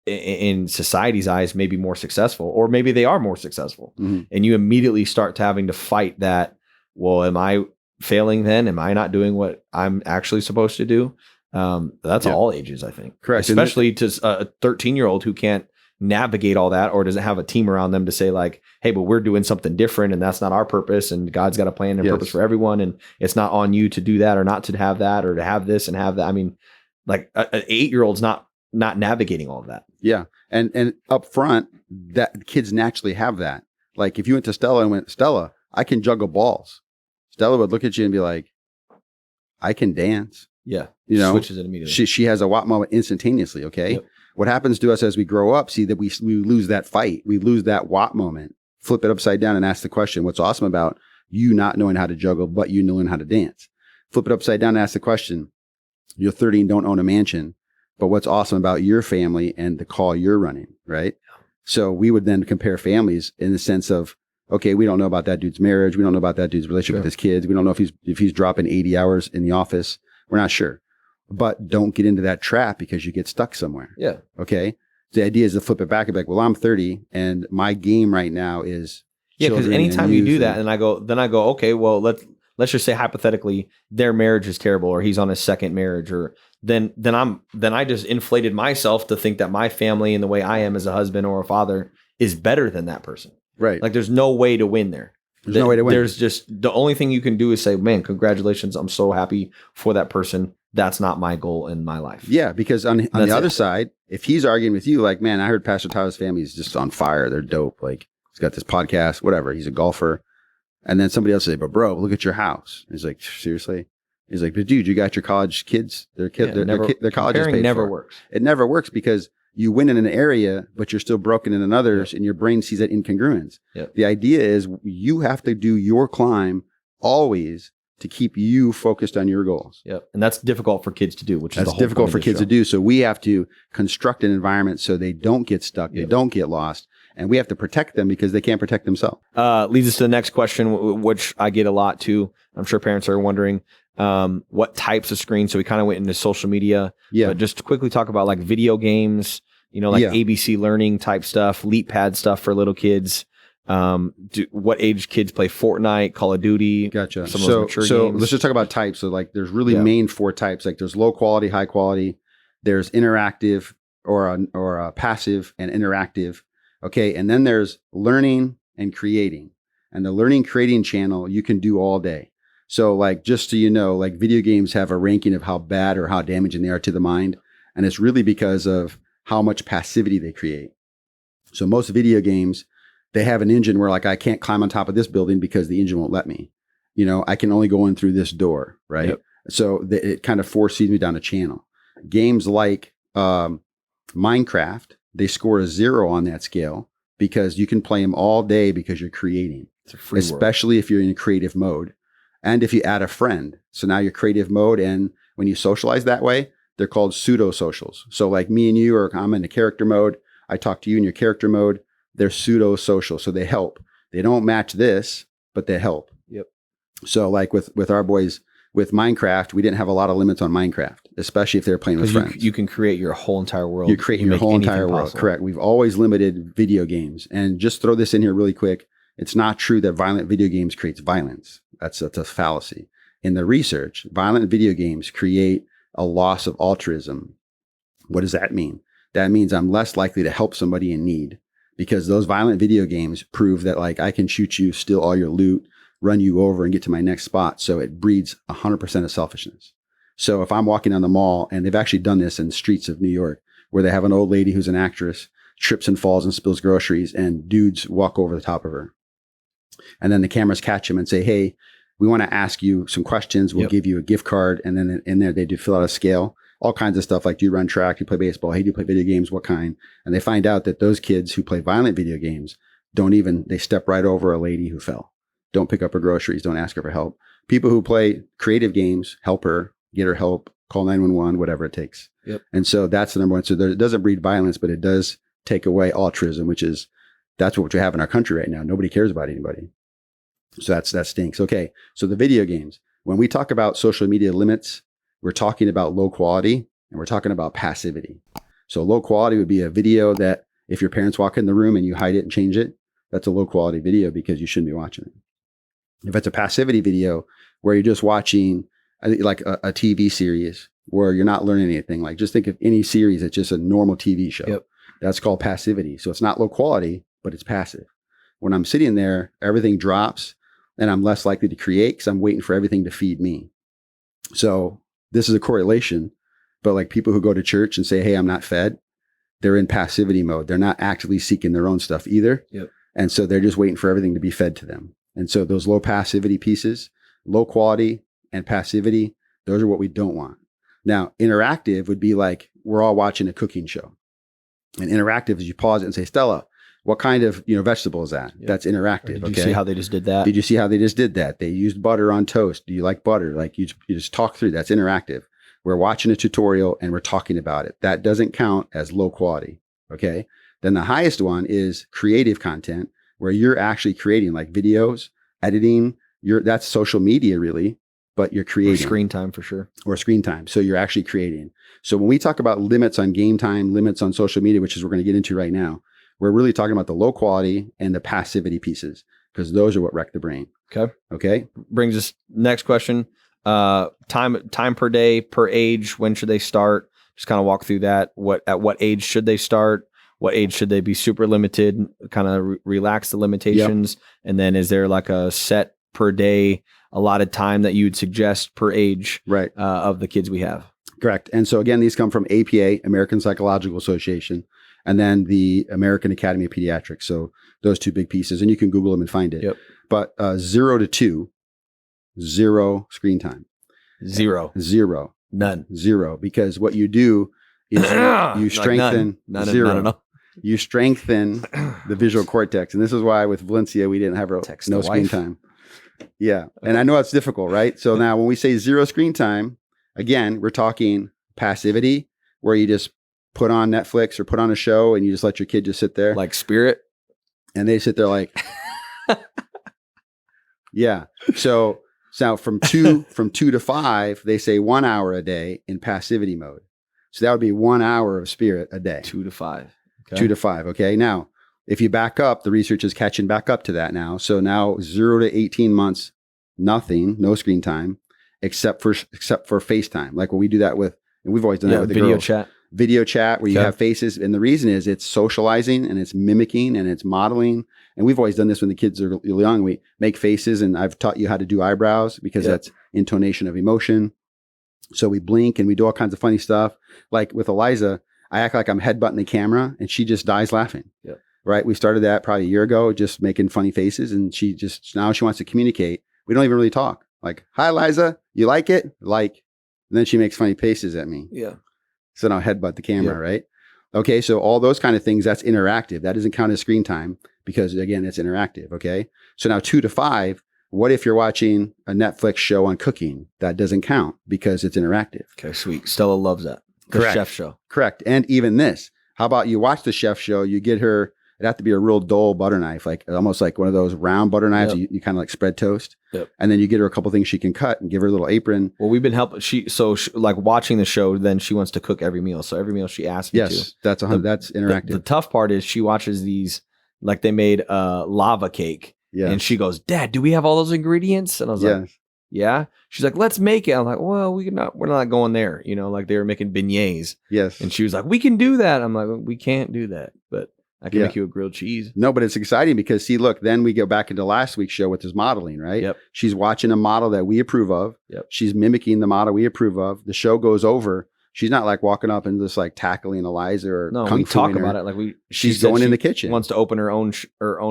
[SPEAKER 2] in society's eyes, maybe more successful, or maybe they are more successful.
[SPEAKER 3] Mm-hmm.
[SPEAKER 2] And you immediately start having to fight that. Well, am I failing then? Am I not doing what I'm actually supposed to do? That's all ages, I think.
[SPEAKER 3] Correct.
[SPEAKER 2] Especially to a 13-year-old who can't navigate all that or doesn't have a team around them to say like, hey, but we're doing something different and that's not our purpose and God's got a plan and purpose for everyone. And it's not on you to do that or not to have that or to have this and have that. I mean, like an 8-year-old's not navigating all of that.
[SPEAKER 3] Yeah. And up front, that kids naturally have that. Like if you went to Stella and went, Stella, I can juggle balls. Stella would look at you and be like, I can dance.
[SPEAKER 2] Yeah.
[SPEAKER 3] Switches
[SPEAKER 2] it immediately.
[SPEAKER 3] She has a Whop moment instantaneously. Okay.
[SPEAKER 2] Yep. What
[SPEAKER 3] happens to us as we grow up, see that we lose that fight. We lose that Whop moment, flip it upside down and ask the question, what's awesome about you not knowing how to juggle, but you knowing how to dance? Flip it upside down and ask the question, you're 30 and don't own a mansion, but what's awesome about your family and the call you're running, right? So we would then compare families in the sense of, okay, we don't know about that dude's marriage. We don't know about that dude's relationship with his kids. We don't know if he's dropping 80 hours in the office. We're not sure. But don't get into that trap because you get stuck somewhere.
[SPEAKER 2] Yeah.
[SPEAKER 3] Okay. The idea is to flip it back and be like, well, I'm 30 and my game right now is.
[SPEAKER 2] Yeah. Because anytime you do that and I go, okay, well, let's just say hypothetically their marriage is terrible or he's on his second marriage or then I just inflated myself to think that my family and the way I am as a husband or a father is better than that person.
[SPEAKER 3] Right.
[SPEAKER 2] Like there's no way to win there.
[SPEAKER 3] There's no way to win.
[SPEAKER 2] There's just the only thing you can do is say, man, congratulations. I'm so happy for that person. That's not my goal in my life.
[SPEAKER 3] Yeah, because on the other side, if he's arguing with you, like, man, I heard Pastor Tyler's family is just on fire. They're dope. Like, he's got this podcast, whatever. He's a golfer. And then somebody else say, but bro, look at your house. He's like, seriously? He's like, but dude, you got your college kids. Their college is paid
[SPEAKER 2] never
[SPEAKER 3] for.
[SPEAKER 2] Works.
[SPEAKER 3] It never works because you win in an area, but you're still broken in another, and your brain sees that incongruence.
[SPEAKER 2] Yep.
[SPEAKER 3] The idea is you have to do your climb always to keep you focused on your goals.
[SPEAKER 2] Yep. And that's difficult for kids to do, which is
[SPEAKER 3] that's difficult for kids to do. So we have to construct an environment so they don't get stuck, they don't get lost, and we have to protect them because they can't protect themselves.
[SPEAKER 2] Leads us to the next question, which I get a lot too. I'm sure parents are wondering what types of screens. So we kind of went into social media.
[SPEAKER 3] Yeah.
[SPEAKER 2] But just to quickly talk about like video games, ABC learning type stuff, Leap Pad stuff for little kids. What age kids play Fortnite, Call of Duty?
[SPEAKER 3] Gotcha.
[SPEAKER 2] Some of those mature games.
[SPEAKER 3] Let's just talk about types. So like there's really main 4 types. Like there's low quality, high quality. There's interactive or a passive and interactive. Okay. And then there's learning and creating. And the learning creating channel you can do all day. So like, just so you know, like video games have a ranking of how bad or how damaging they are to the mind. And it's really because of how much passivity they create. So most video games, they have an engine where like, I can't climb on top of this building because the engine won't let me. I can only go in through this door, right? Yep. So it kind of forces me down a channel. Games like Minecraft, they score a 0 on that scale because you can play them all day because you're creating.
[SPEAKER 2] It's a free
[SPEAKER 3] especially if you're in creative mode. And if you add a friend. So now you're creative mode. And when you socialize that way, they're called pseudo socials. So like me and you, or I'm in a character mode. I talk to you in your character mode. They're pseudo social. So they help. They don't match this, but they help.
[SPEAKER 2] Yep.
[SPEAKER 3] So like with our boys, with Minecraft, we didn't have a lot of limits on Minecraft, especially if they're playing with friends.
[SPEAKER 2] You can create your whole entire world.
[SPEAKER 3] You create your whole entire world.
[SPEAKER 2] Possible.
[SPEAKER 3] Correct. We've always limited video games. And just throw this in here really quick. It's not true that violent video games creates violence. That's a fallacy. In the research, violent video games create a loss of altruism. What does that mean? That means I'm less likely to help somebody in need because those violent video games prove that like I can shoot you, steal all your loot, run you over and get to my next spot. So it breeds 100% of selfishness. So if I'm walking down the mall, and they've actually done this in streets of New York, where they have an old lady who's an actress, trips and falls and spills groceries, and dudes walk over the top of her. And then the cameras catch him and say, hey, we want to ask you some questions. We'll give you a gift card. And then in there, they do fill out a scale, all kinds of stuff like, do you run track? Do you play baseball? Hey, do you play video games? What kind? And they find out that those kids who play violent video games they step right over a lady who fell. Don't pick up her groceries. Don't ask her for help. People who play creative games help her, get her help, call 911, whatever it takes.
[SPEAKER 2] Yep.
[SPEAKER 3] And so that's the number one. So it doesn't breed violence, but it does take away altruism, which is, that's what we have in our country right now. Nobody cares about anybody. So that stinks. Okay. So the video games, when we talk about social media limits, we're talking about low quality and we're talking about passivity. So low quality would be a video that if your parents walk in the room and you hide it and change it, that's a low quality video because you shouldn't be watching it. If it's a passivity video where you're just watching like a TV series where you're not learning anything, like just think of any series that's just a normal TV show.
[SPEAKER 2] Yep.
[SPEAKER 3] That's called passivity. So it's not low quality, but it's passive. When I'm sitting there, everything drops and I'm less likely to create because I'm waiting for everything to feed me. So this is a correlation, but like people who go to church and say, hey, I'm not fed, they're in passivity mode. They're not actively seeking their own stuff either.
[SPEAKER 2] Yep.
[SPEAKER 3] And so they're just waiting for everything to be fed to them. And so those low passivity pieces, low quality and passivity, those are what we don't want. Now, interactive would be like we're all watching a cooking show. And interactive is you pause it and say, Stella, what kind of vegetable is that?
[SPEAKER 2] Yep.
[SPEAKER 3] That's interactive.
[SPEAKER 2] Did you see how they just did that?
[SPEAKER 3] Did you see how they just did that? They used butter on toast. Do you like butter? Like you just talk through. That's interactive. We're watching a tutorial and we're talking about it. That doesn't count as low quality. Okay. Then the highest one is creative content where you're actually creating like videos, editing. That's social media really, but you're creating.
[SPEAKER 2] Or screen time for sure.
[SPEAKER 3] Or screen time. So you're actually creating. So when we talk about limits on game time, limits on social media, which is we're going to get into right now, we're really talking about the low quality and the passivity because those are what wreck the brain.
[SPEAKER 2] Okay.
[SPEAKER 3] Okay.
[SPEAKER 2] Brings us next question. Time per day, per age. When should they start? Just kind of walk through that. At what age should they start? What age should they be super limited? Kind of relax the limitations. Yep. And then is there like a set per day allotted time that you would suggest per age
[SPEAKER 3] right.
[SPEAKER 2] Of the kids we have?
[SPEAKER 3] Correct. And so again, these come from APA, American Psychological Association, and then the American Academy of Pediatrics. So those two big pieces, and you can Google them and find it.
[SPEAKER 2] Yep.
[SPEAKER 3] But 0 to 2, 0 screen time.
[SPEAKER 2] 0. None.
[SPEAKER 3] 0. Because what you do is you strengthen
[SPEAKER 2] none.
[SPEAKER 3] 0.
[SPEAKER 2] None.
[SPEAKER 3] You strengthen the visual cortex. And this is why with Valencia, we didn't have no screen time. Yeah. And I know it's difficult, right? So now when we say 0 screen time, again, we're talking passivity where you just put on Netflix or put on a show and you just let your kid just sit there.
[SPEAKER 2] Like Spirit.
[SPEAKER 3] And they sit there like, yeah. So from 2 to 5, they say 1 hour a day in passivity mode. So that would be 1 hour of Spirit a day.
[SPEAKER 2] 2 to 5. Okay.
[SPEAKER 3] 2 to 5. Okay. Now, if you back up, the research is catching back up to that now. So now 0 to 18 months, nothing, no screen time, except for FaceTime. Like when we do that with, and we've always done that with the girls. Video chat where you have faces. And the reason is it's socializing and it's mimicking and it's modeling. And we've always done this when the kids are young. We make faces and I've taught you how to do eyebrows because that's intonation of emotion. So we blink and we do all kinds of funny stuff. Like with Eliza, I act like I'm headbutting the camera and she just dies laughing. Yep. Right. We started that probably a year ago, just making funny faces. And now she wants to communicate. We don't even really talk. Like, hi, Eliza, you like it? And then she makes funny faces at me.
[SPEAKER 2] Yeah.
[SPEAKER 3] So now headbutt the camera, right? Okay, so all those kind of things, that's interactive. That doesn't count as screen time because, again, it's interactive, okay? So now 2 to 5, what if you're watching a Netflix show on cooking? That doesn't count because it's interactive.
[SPEAKER 2] Okay, sweet. Stella loves that. The chef show.
[SPEAKER 3] Correct. And even this, how about you watch the chef show, you get her, it'd have to be a real dull butter knife, like almost like one of those round butter knives you kind of like spread toast. Yep. And then you get her a couple things she can cut and give her a little apron.
[SPEAKER 2] Well, we've been helping. She like watching the show, then she wants to cook every meal. So every meal she asks me to.
[SPEAKER 3] Yes, that's interactive.
[SPEAKER 2] The tough part is she watches these, like they made lava cake. Yeah. And she goes, Dad, do we have all those ingredients? And I was like, yeah. She's like, let's make it. I'm like, well, we're not going there. Like they were making beignets.
[SPEAKER 3] Yes.
[SPEAKER 2] And she was like, we can do that. I'm like, we can't do that. But I can make you a grilled cheese.
[SPEAKER 3] No, but it's exciting because see, look, then we go back into last week's show with this modeling, right?
[SPEAKER 2] Yep.
[SPEAKER 3] She's watching a model that we approve of.
[SPEAKER 2] Yep.
[SPEAKER 3] She's mimicking the model we approve of. The show goes over. She's not like walking up and just like tackling Eliza or
[SPEAKER 2] we talk about it. Like
[SPEAKER 3] she's going in the kitchen.
[SPEAKER 2] Wants to open her own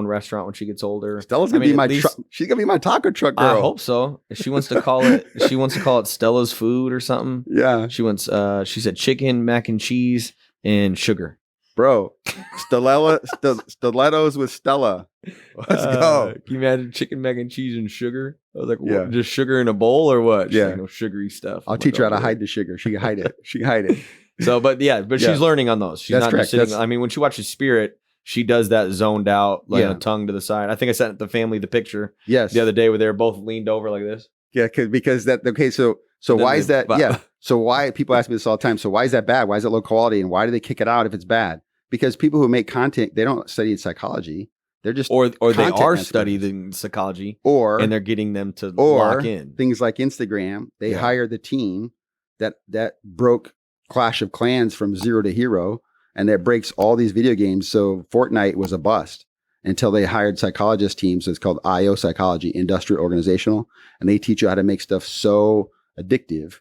[SPEAKER 2] restaurant when she gets older.
[SPEAKER 3] Stella's gonna be my she's gonna be my taco truck girl.
[SPEAKER 2] I hope so. She wants to call it Stella's Food or something.
[SPEAKER 3] Yeah.
[SPEAKER 2] She wants she said chicken, mac and cheese, and sugar.
[SPEAKER 3] bro. Stilettos with Stella. Let's go.
[SPEAKER 2] Can you imagine chicken, mac and cheese, and sugar? I was like,
[SPEAKER 3] Yeah.
[SPEAKER 2] what, just sugar in a bowl or what? She's
[SPEAKER 3] Yeah.
[SPEAKER 2] like, no sugary stuff.
[SPEAKER 3] I'll
[SPEAKER 2] I'm
[SPEAKER 3] teach
[SPEAKER 2] like,
[SPEAKER 3] her how to
[SPEAKER 2] okay.
[SPEAKER 3] hide the sugar. She can hide it. She can hide it.
[SPEAKER 2] So, but
[SPEAKER 3] Yeah.
[SPEAKER 2] she's learning on those. She's
[SPEAKER 3] That's
[SPEAKER 2] not
[SPEAKER 3] correct.
[SPEAKER 2] just sitting.
[SPEAKER 3] That's-
[SPEAKER 2] I mean, when she watches Spirit, she does that zoned out, like
[SPEAKER 3] Yeah.
[SPEAKER 2] a tongue to the side. I think I sent the family the picture
[SPEAKER 3] Yes.
[SPEAKER 2] the other day where they were both leaned over like this.
[SPEAKER 3] Yeah. Because that. Okay. So
[SPEAKER 2] then
[SPEAKER 3] why
[SPEAKER 2] they-
[SPEAKER 3] is that?
[SPEAKER 2] but-
[SPEAKER 3] Yeah. So why people ask me this all the time? So why is that bad? Why is it low quality? And why do they kick it out if it's bad? Because people who make content, they don't study psychology. They're just
[SPEAKER 2] Or they
[SPEAKER 3] content
[SPEAKER 2] are
[SPEAKER 3] experts.
[SPEAKER 2] studying psychology
[SPEAKER 3] or
[SPEAKER 2] and they're getting them to
[SPEAKER 3] or
[SPEAKER 2] lock in.
[SPEAKER 3] things like Instagram. They
[SPEAKER 2] Yeah.
[SPEAKER 3] hired the team that broke Clash of Clans from 0 to hero, and that breaks all these video games. So Fortnite was a bust until they hired psychologist teams. So it's called IO psychology, industrial organizational, and they teach you how to make stuff so addictive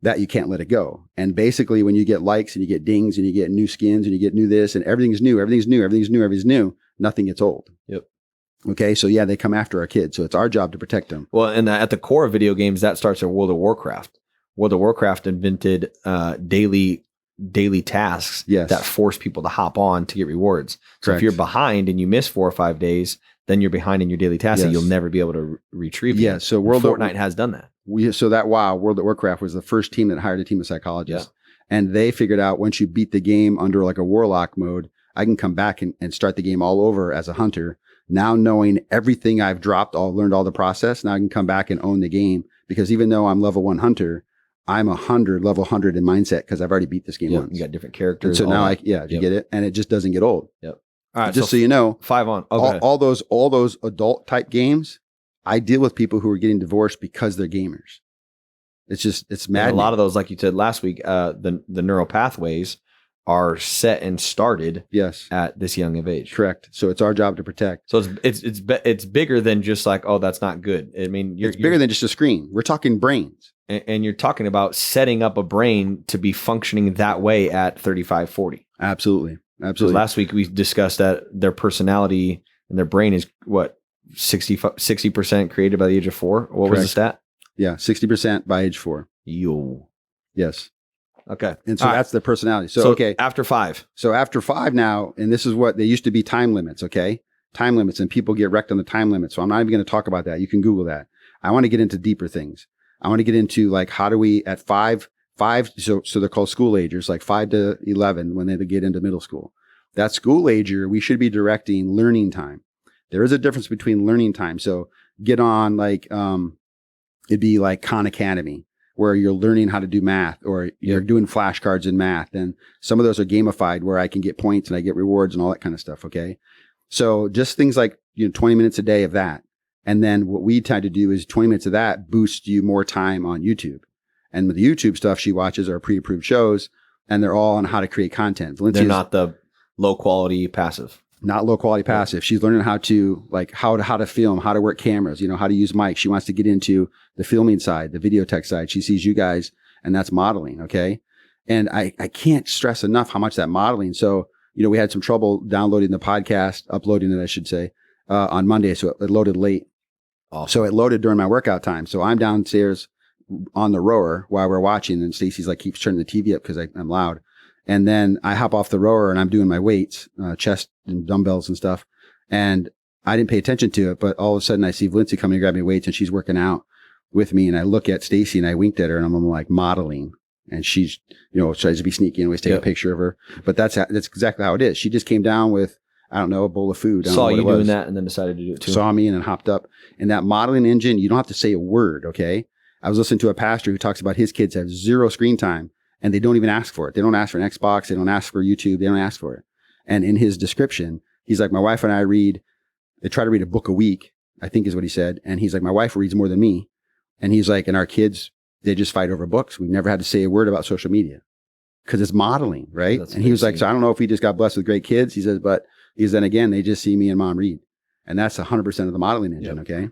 [SPEAKER 3] that you can't let it go. And basically, when you get likes and you get dings and you get new skins and you get new this and everything's new, nothing gets old.
[SPEAKER 2] Yep.
[SPEAKER 3] Okay, so yeah, they come after our kids. So it's our job to protect them.
[SPEAKER 2] Well, and at the core of video games, that starts at World of Warcraft. World of Warcraft invented daily tasks
[SPEAKER 3] Yes.
[SPEAKER 2] that force people to hop on to get rewards. So
[SPEAKER 3] Correct.
[SPEAKER 2] if you're behind and you miss 4 or 5 days, then you're behind in your daily tasks and
[SPEAKER 3] Yes.
[SPEAKER 2] you'll never be able to retrieve it.
[SPEAKER 3] Yeah, so
[SPEAKER 2] And
[SPEAKER 3] World of-
[SPEAKER 2] Fortnite has done that.
[SPEAKER 3] World of Warcraft was the first team that hired a team of psychologists. And they figured out once you beat the game under like a warlock mode, I can come back and start the game all over as a hunter. Now knowing everything I've dropped, learned all the process, now I can come back and own the game, because even though I'm level 1 hunter, I'm level 100 in mindset because I've already beat this game
[SPEAKER 2] Yeah,
[SPEAKER 3] once.
[SPEAKER 2] you got different
[SPEAKER 3] And
[SPEAKER 2] characters.
[SPEAKER 3] so
[SPEAKER 2] all
[SPEAKER 3] now
[SPEAKER 2] that.
[SPEAKER 3] you
[SPEAKER 2] Yep.
[SPEAKER 3] get it, and it just doesn't get old.
[SPEAKER 2] All right,
[SPEAKER 3] Just so you know,
[SPEAKER 2] 5 on. Okay.
[SPEAKER 3] all those adult type games, I deal with people who are getting divorced because they're gamers. It's mad.
[SPEAKER 2] A lot of those, like you said last week, the neural pathways are set and started
[SPEAKER 3] yes,
[SPEAKER 2] at this young of age.
[SPEAKER 3] correct. So it's our job to protect.
[SPEAKER 2] So it's bigger than just like, oh, that's not good. I mean,
[SPEAKER 3] It's bigger than just a screen. We're talking brains.
[SPEAKER 2] and you're talking about setting up a brain to be functioning that way at 35, 40.
[SPEAKER 3] Absolutely.
[SPEAKER 2] Because
[SPEAKER 3] Absolutely.
[SPEAKER 2] last week we discussed that their personality and their brain is what 60% created by the age of 4. What was the stat?
[SPEAKER 3] Yeah. 60% by age 4.
[SPEAKER 2] Yo.
[SPEAKER 3] Yes.
[SPEAKER 2] Okay.
[SPEAKER 3] And so
[SPEAKER 2] All right.
[SPEAKER 3] that's the personality. So, okay.
[SPEAKER 2] After 5.
[SPEAKER 3] So after 5 now, and this is what they used to be time limits. Okay. Time limits, and people get wrecked on the time limit. So I'm not even going to talk about that. You can Google that. I want to get into deeper things. I want to get into like, how do we at 5, so they're called school agers, like 5 to 11 when they get into middle school. That school ager, we should be directing learning time. There is a difference between learning time. So get on like, it'd be like Khan Academy, where you're learning how to do math, or you're doing flashcards in math. And some of those are gamified where I can get points and I get rewards and all that kind of stuff. Okay. So just things like, 20 minutes a day of that. And then what we try to do is 20 minutes of that boosts you more time on YouTube. And with the YouTube stuff she watches are pre-approved shows, and they're all on how to create content. Valencia
[SPEAKER 2] They're
[SPEAKER 3] is
[SPEAKER 2] not the low quality passive.
[SPEAKER 3] not low quality passive. She's learning how to how to film, how to work cameras, how to use mics. She wants to get into the filming side, the video tech side. She sees you guys, and that's modeling. Okay. And I can't stress enough how much that modeling. So, we had some trouble downloading the podcast, uploading it, I should say, on Monday. So it loaded late.
[SPEAKER 2] Awesome.
[SPEAKER 3] So it loaded during my workout time. So I'm downstairs on the rower while we're watching, and Stacy's like keeps turning the TV up because I'm loud. And then I hop off the rower and I'm doing my weights, chest and dumbbells and stuff. And I didn't pay attention to it, but all of a sudden I see Valencia coming to grab me weights, and she's working out with me. And I look at Stacy and I winked at her, and I'm like modeling. And she's, tries to be sneaky and always take a picture of her. But that's exactly how it is. She just came down with, I don't know, a bowl of food. I don't
[SPEAKER 2] Saw
[SPEAKER 3] know what
[SPEAKER 2] you
[SPEAKER 3] it was.
[SPEAKER 2] doing that and then decided to do it too.
[SPEAKER 3] Saw me and then hopped up. And that modeling engine, you don't have to say a word. Okay. I was listening to a pastor who talks about his kids have 0 screen time, and they don't even ask for it. They don't ask for an Xbox. They don't ask for YouTube. They don't ask for it. And in his description, he's like, my wife and I they try to read a book a week, I think is what he said. And he's like, my wife reads more than me. And he's like, and our kids, they just fight over books. We've never had to say a word about social media because it's modeling, right?
[SPEAKER 2] That's
[SPEAKER 3] and he was like,
[SPEAKER 2] amazing.
[SPEAKER 3] so I don't know if he just got blessed with great kids. He says, but then again, they just see me and mom read. And that's 100% of the modeling engine.
[SPEAKER 2] Yep.
[SPEAKER 3] Okay.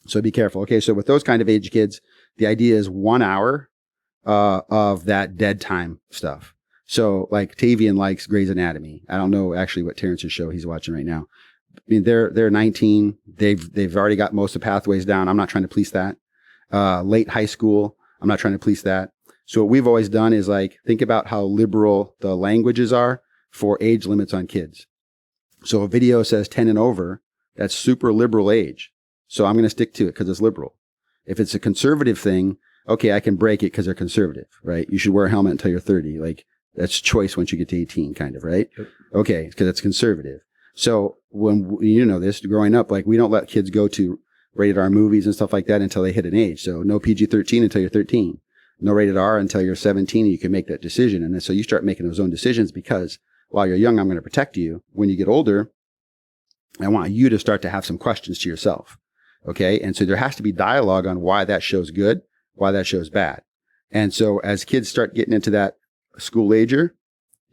[SPEAKER 3] So be careful. Okay. So with those kind of age kids, the idea is 1 hour of that dead time stuff. So like Tavian likes Grey's Anatomy. I don't know actually what Terrence's show he's watching right now. I mean, they're 19. They've already got most of the pathways down. I'm not trying to police that. Late high school, I'm not trying to police that. So what we've always done is like, think about how liberal the languages are. for age limits on kids. So a video says 10 and over, that's super liberal age. So I'm going to stick to it because it's liberal. If it's a conservative thing, okay, I can break it because they're conservative, right? You should wear a helmet until you're 30. Like that's choice once you get to 18 kind of, right?
[SPEAKER 2] Yep.
[SPEAKER 3] Okay, because it's conservative. So when you know this, growing up, like we don't let kids go to rated R movies and stuff like that until they hit an age. So no PG-13 until you're 13. No rated R until you're 17 and you can make that decision. And then so you start making those own decisions because while you're young, I'm going to protect you. When you get older, I want you to start to have some questions to yourself. Okay. And so there has to be dialogue on why that show's good, why that show's bad. And so as kids start getting into that school ager,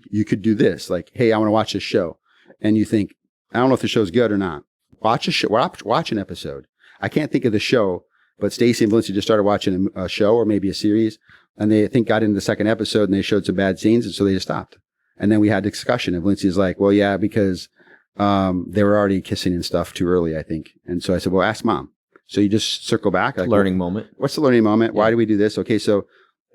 [SPEAKER 3] you could do this like, hey, I want to watch this show. And you think, I don't know if the show's good or not. Watch a show, watch an episode. I can't think of the show, but Stacy and Valencia just started watching a show or maybe a series. And they, I think, got into the second episode and they showed some bad scenes. And so they just stopped. And then we had discussion. And Valencia's like, well, yeah, because they were already kissing and stuff too early, I think. And so I said, well, ask mom. So you just circle back. Like,
[SPEAKER 2] Learning moment.
[SPEAKER 3] What's the learning moment? Yeah. Why do we do this? Okay, so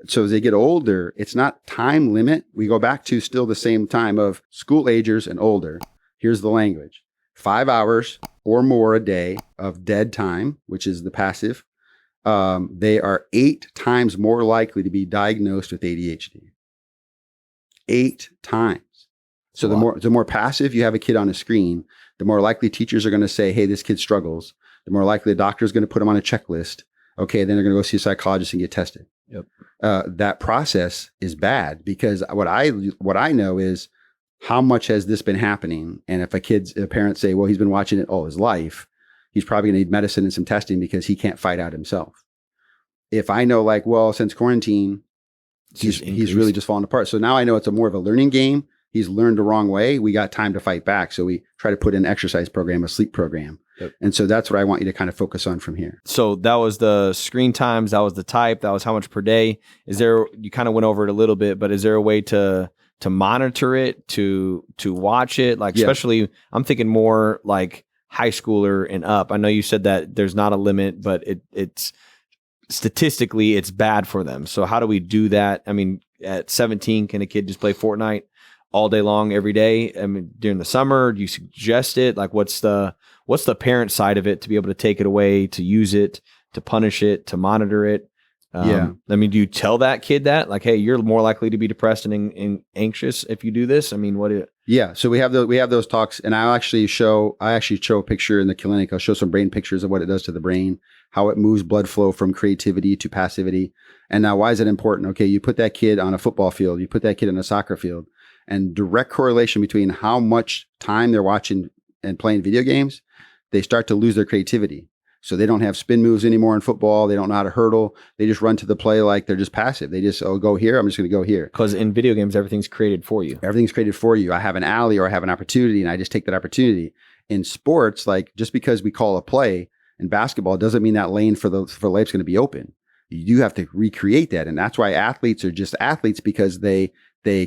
[SPEAKER 3] as they get older, it's not time limit. We go back to still the same time of school agers and older. Here's the language. 5 hours or more a day of dead time, which is the passive. They are 8 times more likely to be diagnosed with ADHD. 8 times. So the more passive you have a kid on a screen, the more likely teachers are going to say, hey, this kid struggles. The more likely the doctor is going to put them on a checklist. Okay, then they're going to go see a psychologist and get tested.
[SPEAKER 2] Yep.
[SPEAKER 3] That process is bad because what I know is how much has this been happening? And if a parent say, well, he's been watching it all his life, he's probably going to need medicine and some testing because he can't fight out himself. If I know like, well, since quarantine, he's really just falling apart. So now I know it's more of a learning game. He's learned the wrong way. We got time to fight back. So we try to put in an exercise program, a sleep program. Yep. And so that's what I want you to kind of focus on from here.
[SPEAKER 2] So that was the screen times. That was the type. That was how much per day. You kind of went over it a little bit, but is there a way to monitor it, to watch it? Like, especially I'm thinking more like high schooler and up. I know you said that there's not a limit, but it's statistically it's bad for them. So how do we do that? I mean, at 17, can a kid just play Fortnite all day long every day? I mean, during the summer, do you suggest it? Like, what's the parent side of it to be able to take it away, to use it, to punish it, to monitor it? I mean, do you tell that kid that like, hey, you're more likely to be depressed and anxious if you do this? I mean,
[SPEAKER 3] Yeah. So we have those talks, and I actually show a picture in the clinic. I'll show some brain pictures of what it does to the brain, how it moves blood flow from creativity to passivity. And now why is it important? Okay. You put that kid on a football field, you put that kid in a soccer field, and direct correlation between how much time they're watching and playing video games, they start to lose their creativity. So they don't have spin moves anymore in football. They don't know how to hurdle. They just run to the play like they're just passive. They just, go here. I'm just going to go here.
[SPEAKER 2] Because in video games, everything's created for you.
[SPEAKER 3] Everything's created for you. I have an alley or I have an opportunity and I just take that opportunity. In sports, like just because we call a play in basketball doesn't mean that lane for life's going to be open. You do have to recreate that. And that's why athletes are just athletes, because they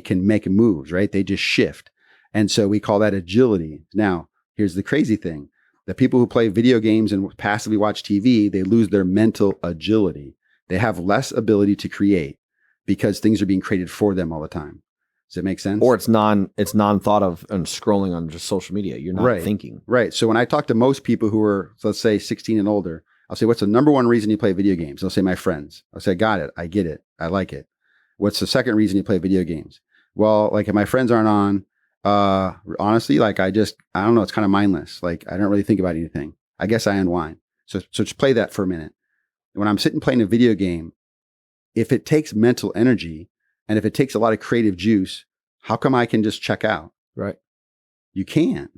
[SPEAKER 3] can make moves, right? They just shift. And so we call that agility. Now, here's the crazy thing. The people who play video games and passively watch TV, they lose their mental agility. They have less ability to create because things are being created for them all the time. Does that make sense?
[SPEAKER 2] Or it's non-thought of and scrolling on just social media. You're not thinking.
[SPEAKER 3] Right. So when I talk to most people who are, let's say 16 and older, I'll say, what's the number one reason you play video games? They'll say, my friends. I'll say, got it. I get it. I like it. What's the second reason you play video games? Well, like if my friends aren't on, honestly, like I don't know. It's kind of mindless. Like I don't really think about anything. I guess I unwind. So just play that for a minute. When I'm sitting playing a video game, if it takes mental energy and if it takes a lot of creative juice, how come I can just check out?
[SPEAKER 2] Right.
[SPEAKER 3] You can.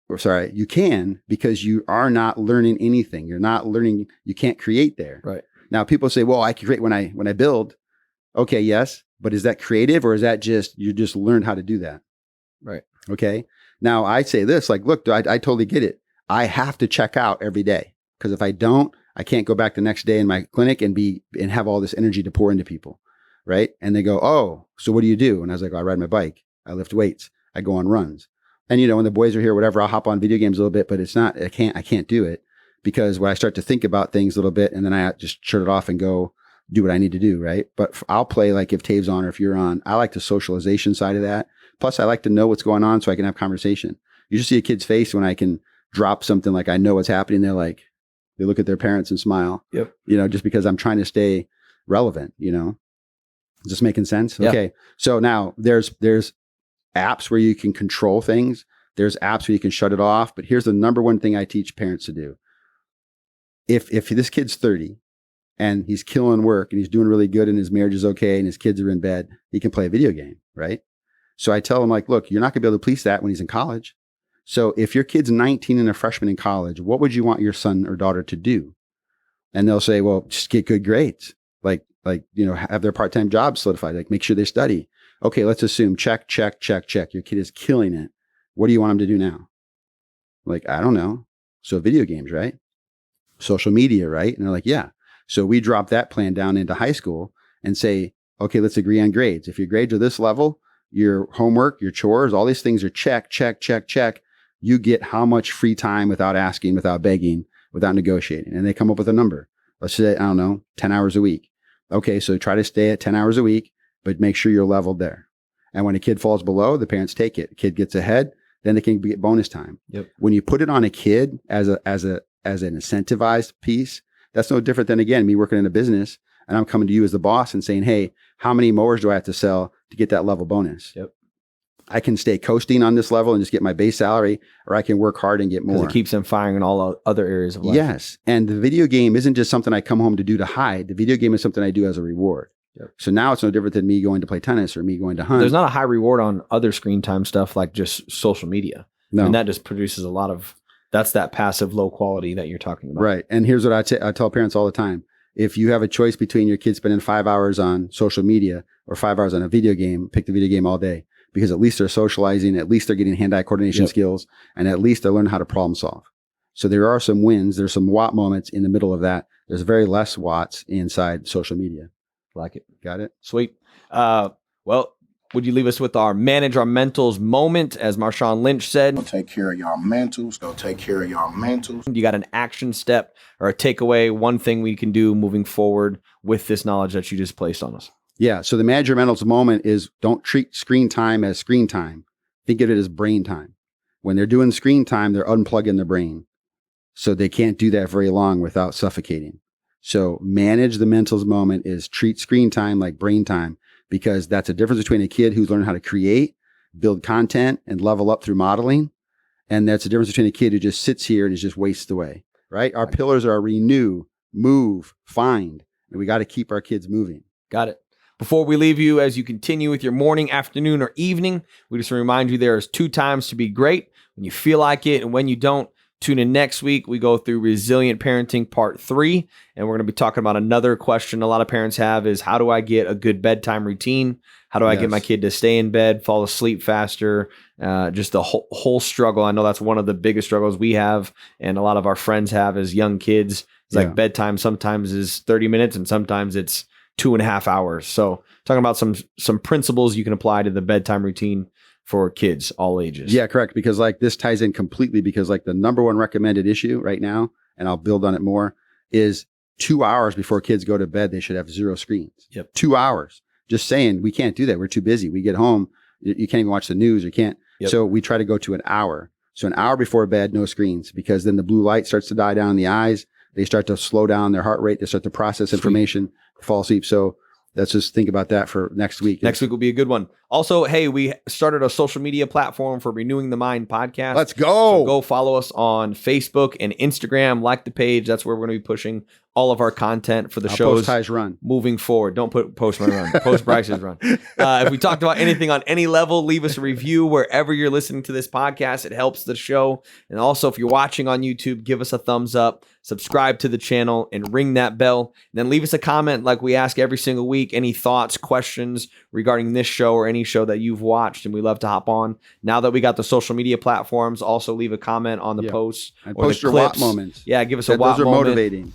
[SPEAKER 3] You can, because you are not learning anything. You're not learning. You can't create there.
[SPEAKER 2] Right.
[SPEAKER 3] Now people say, well, I can create when I build. Okay. Yes. But is that creative, or is that just, you just learned how to do that?
[SPEAKER 2] Right.
[SPEAKER 3] Okay. Now I say this, like, look, I totally get it. I have to check out every day, because if I don't, I can't go back the next day in my clinic and have all this energy to pour into people. Right. And they go, oh, so what do you do? And I was like, I ride my bike. I lift weights. I go on runs. And, when the boys are here, whatever, I'll hop on video games a little bit, but I can't do it, because when I start to think about things a little bit and then I just shut it off and go do what I need to do. Right. But I'll play, like if Tave's on or if you're on, I like the socialization side of that. Plus, I like to know what's going on so I can have conversation. You just see a kid's face when I can drop something like I know what's happening. They're like, they look at their parents and smile.
[SPEAKER 2] Yep.
[SPEAKER 3] You know, just because I'm trying to stay relevant. You know, is this making sense?
[SPEAKER 2] Yeah.
[SPEAKER 3] Okay. So now there's apps where you can control things. There's apps where you can shut it off. But here's the number one thing I teach parents to do. If this kid's 30 and he's killing work and he's doing really good and his marriage is okay and his kids are in bed, he can play a video game, right? So I tell him like, look, you're not gonna be able to police that when he's in college. So if your kid's 19 and a freshman in college, what would you want your son or daughter to do? And they'll say, well, just get good grades. Like, you know, have their part-time job solidified, like make sure they study. Okay, let's assume check. Your kid is killing it. What do you want him to do now? Like, I don't know. So video games, right? Social media, right? And they're like, yeah. So we drop that plan down into high school and say, okay, let's agree on grades. If your grades are this level, your homework, your chores, all these things are check. You get how much free time without asking, without begging, without negotiating. And they come up with a number. Let's say, I don't know, 10 hours a week. Okay, so try to stay at 10 hours a week, but make sure you're leveled there. And when a kid falls below, the parents take it. A kid gets ahead, then they can get bonus time.
[SPEAKER 2] Yep.
[SPEAKER 3] When you put it on a kid as an incentivized piece, that's no different than, again, me working in a business and I'm coming to you as the boss and saying, hey, how many mowers do I have to sell to get that level bonus?
[SPEAKER 2] Yep.
[SPEAKER 3] I can stay coasting on this level and just get my base salary, or I can work hard and get more.
[SPEAKER 2] Because it keeps them firing in all other areas of life.
[SPEAKER 3] Yes. And the video game isn't just something I come home to do to hide. The video game is something I do as a reward.
[SPEAKER 2] Yep.
[SPEAKER 3] So now it's no different than me going to play tennis or me going to hunt.
[SPEAKER 2] There's not a high reward on other screen time stuff like just social media.
[SPEAKER 3] No.
[SPEAKER 2] And that just produces a lot of, that's that passive low quality that you're talking about.
[SPEAKER 3] Right. And here's what I tell parents all the time. If you have a choice between your kids spending 5 hours on social media or 5 hours on a video game, pick the video game all day, because at least they're socializing, at least they're getting hand-eye coordination skills, and at least they're learning how to problem solve. So there are some wins. There's some Whop moments in the middle of that. There's very less Watts inside social media.
[SPEAKER 2] Like it.
[SPEAKER 3] Got it?
[SPEAKER 2] Sweet. Well, would you leave us with our manage our mentals moment, as Marshawn Lynch said?
[SPEAKER 4] Go take care of y'all mentals. Go take care of y'all mentals.
[SPEAKER 2] You got an action step or a takeaway, one thing we can do moving forward with this knowledge that you just placed on us?
[SPEAKER 3] Yeah. So the manage your mentals moment is, don't treat screen time as screen time. Think of it as brain time. When they're doing screen time, they're unplugging the brain. So they can't do that very long without suffocating. So manage the mentals moment is treat screen time like brain time, because that's a difference between a kid who's learning how to create, build content, and level up through modeling. And that's a difference between a kid who just sits here and is just wastes away, right? Our pillars are renew, move, find, and we got to keep our kids moving.
[SPEAKER 2] Got it. Before we leave you, as you continue with your morning, afternoon, or evening, we just remind you there's 2 times to be great: when you feel like it and when you don't. Tune in next week. We go through Resilient Parenting Part 3, and we're going to be talking about another question a lot of parents have is, how do I get a good bedtime routine? How do I get my kid to stay in bed, fall asleep faster? Just the whole struggle. I know that's one of the biggest struggles we have and a lot of our friends have as young kids. It's like bedtime sometimes is 30 minutes and sometimes it's 2.5 hours. So talking about some principles you can apply to the bedtime routine for kids, all ages.
[SPEAKER 3] Yeah, correct. Because like this ties in completely, because like the number one recommended issue right now, and I'll build on it more, is 2 hours before kids go to bed, they should have 0 screens.
[SPEAKER 2] Yep.
[SPEAKER 3] 2 hours. Just saying, we can't do that. We're too busy. We get home, you can't even watch the news. You can't.
[SPEAKER 2] Yep.
[SPEAKER 3] So we try to go to an hour. So an hour before bed, no screens, because then the blue light starts to die down in the eyes. They start to slow down their heart rate. They start to process information, fall asleep. So let's just think about that for next week.
[SPEAKER 2] Next week will be a good one. Also, hey, we started a social media platform for Renewing the Mind podcast.
[SPEAKER 3] Let's go.
[SPEAKER 2] So go follow us on Facebook and Instagram. Like the page. That's where we're going to be pushing all of our content for the shows.
[SPEAKER 3] Post Ty's run.
[SPEAKER 2] Moving forward. Don't post my run. Post Bryce's run. If we talked about anything on any level, leave us a review wherever you're listening to this podcast. It helps the show. And also, if you're watching on YouTube, give us a thumbs up, subscribe to the channel, and ring that bell. And then leave us a comment like we ask every single week. Any thoughts, questions regarding this show or any show that you've watched, and we love to hop on. Now that we got the social media platforms, also leave a comment on the posts
[SPEAKER 3] and
[SPEAKER 2] or
[SPEAKER 3] post
[SPEAKER 2] the
[SPEAKER 3] your
[SPEAKER 2] clips.
[SPEAKER 3] Whop moments.
[SPEAKER 2] Yeah, give us a Whop
[SPEAKER 3] Those are
[SPEAKER 2] moment.
[SPEAKER 3] motivating.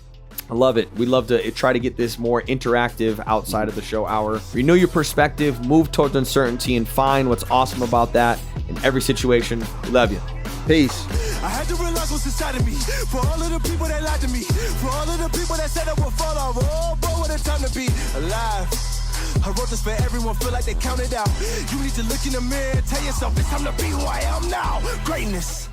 [SPEAKER 2] I love it. We love to try to get this more interactive outside of the show hour. Renew your perspective, move towards uncertainty, and find what's awesome about that in every situation. We love you.
[SPEAKER 3] Peace.
[SPEAKER 1] I had to realize what's inside of me. For all of the people that lied to me. For all of the people that said I would fall off. Oh, boy, what a time to be alive. I wrote this for everyone, feel like they counted out. You need to look in the mirror, tell yourself it's time to be who I am now. Greatness.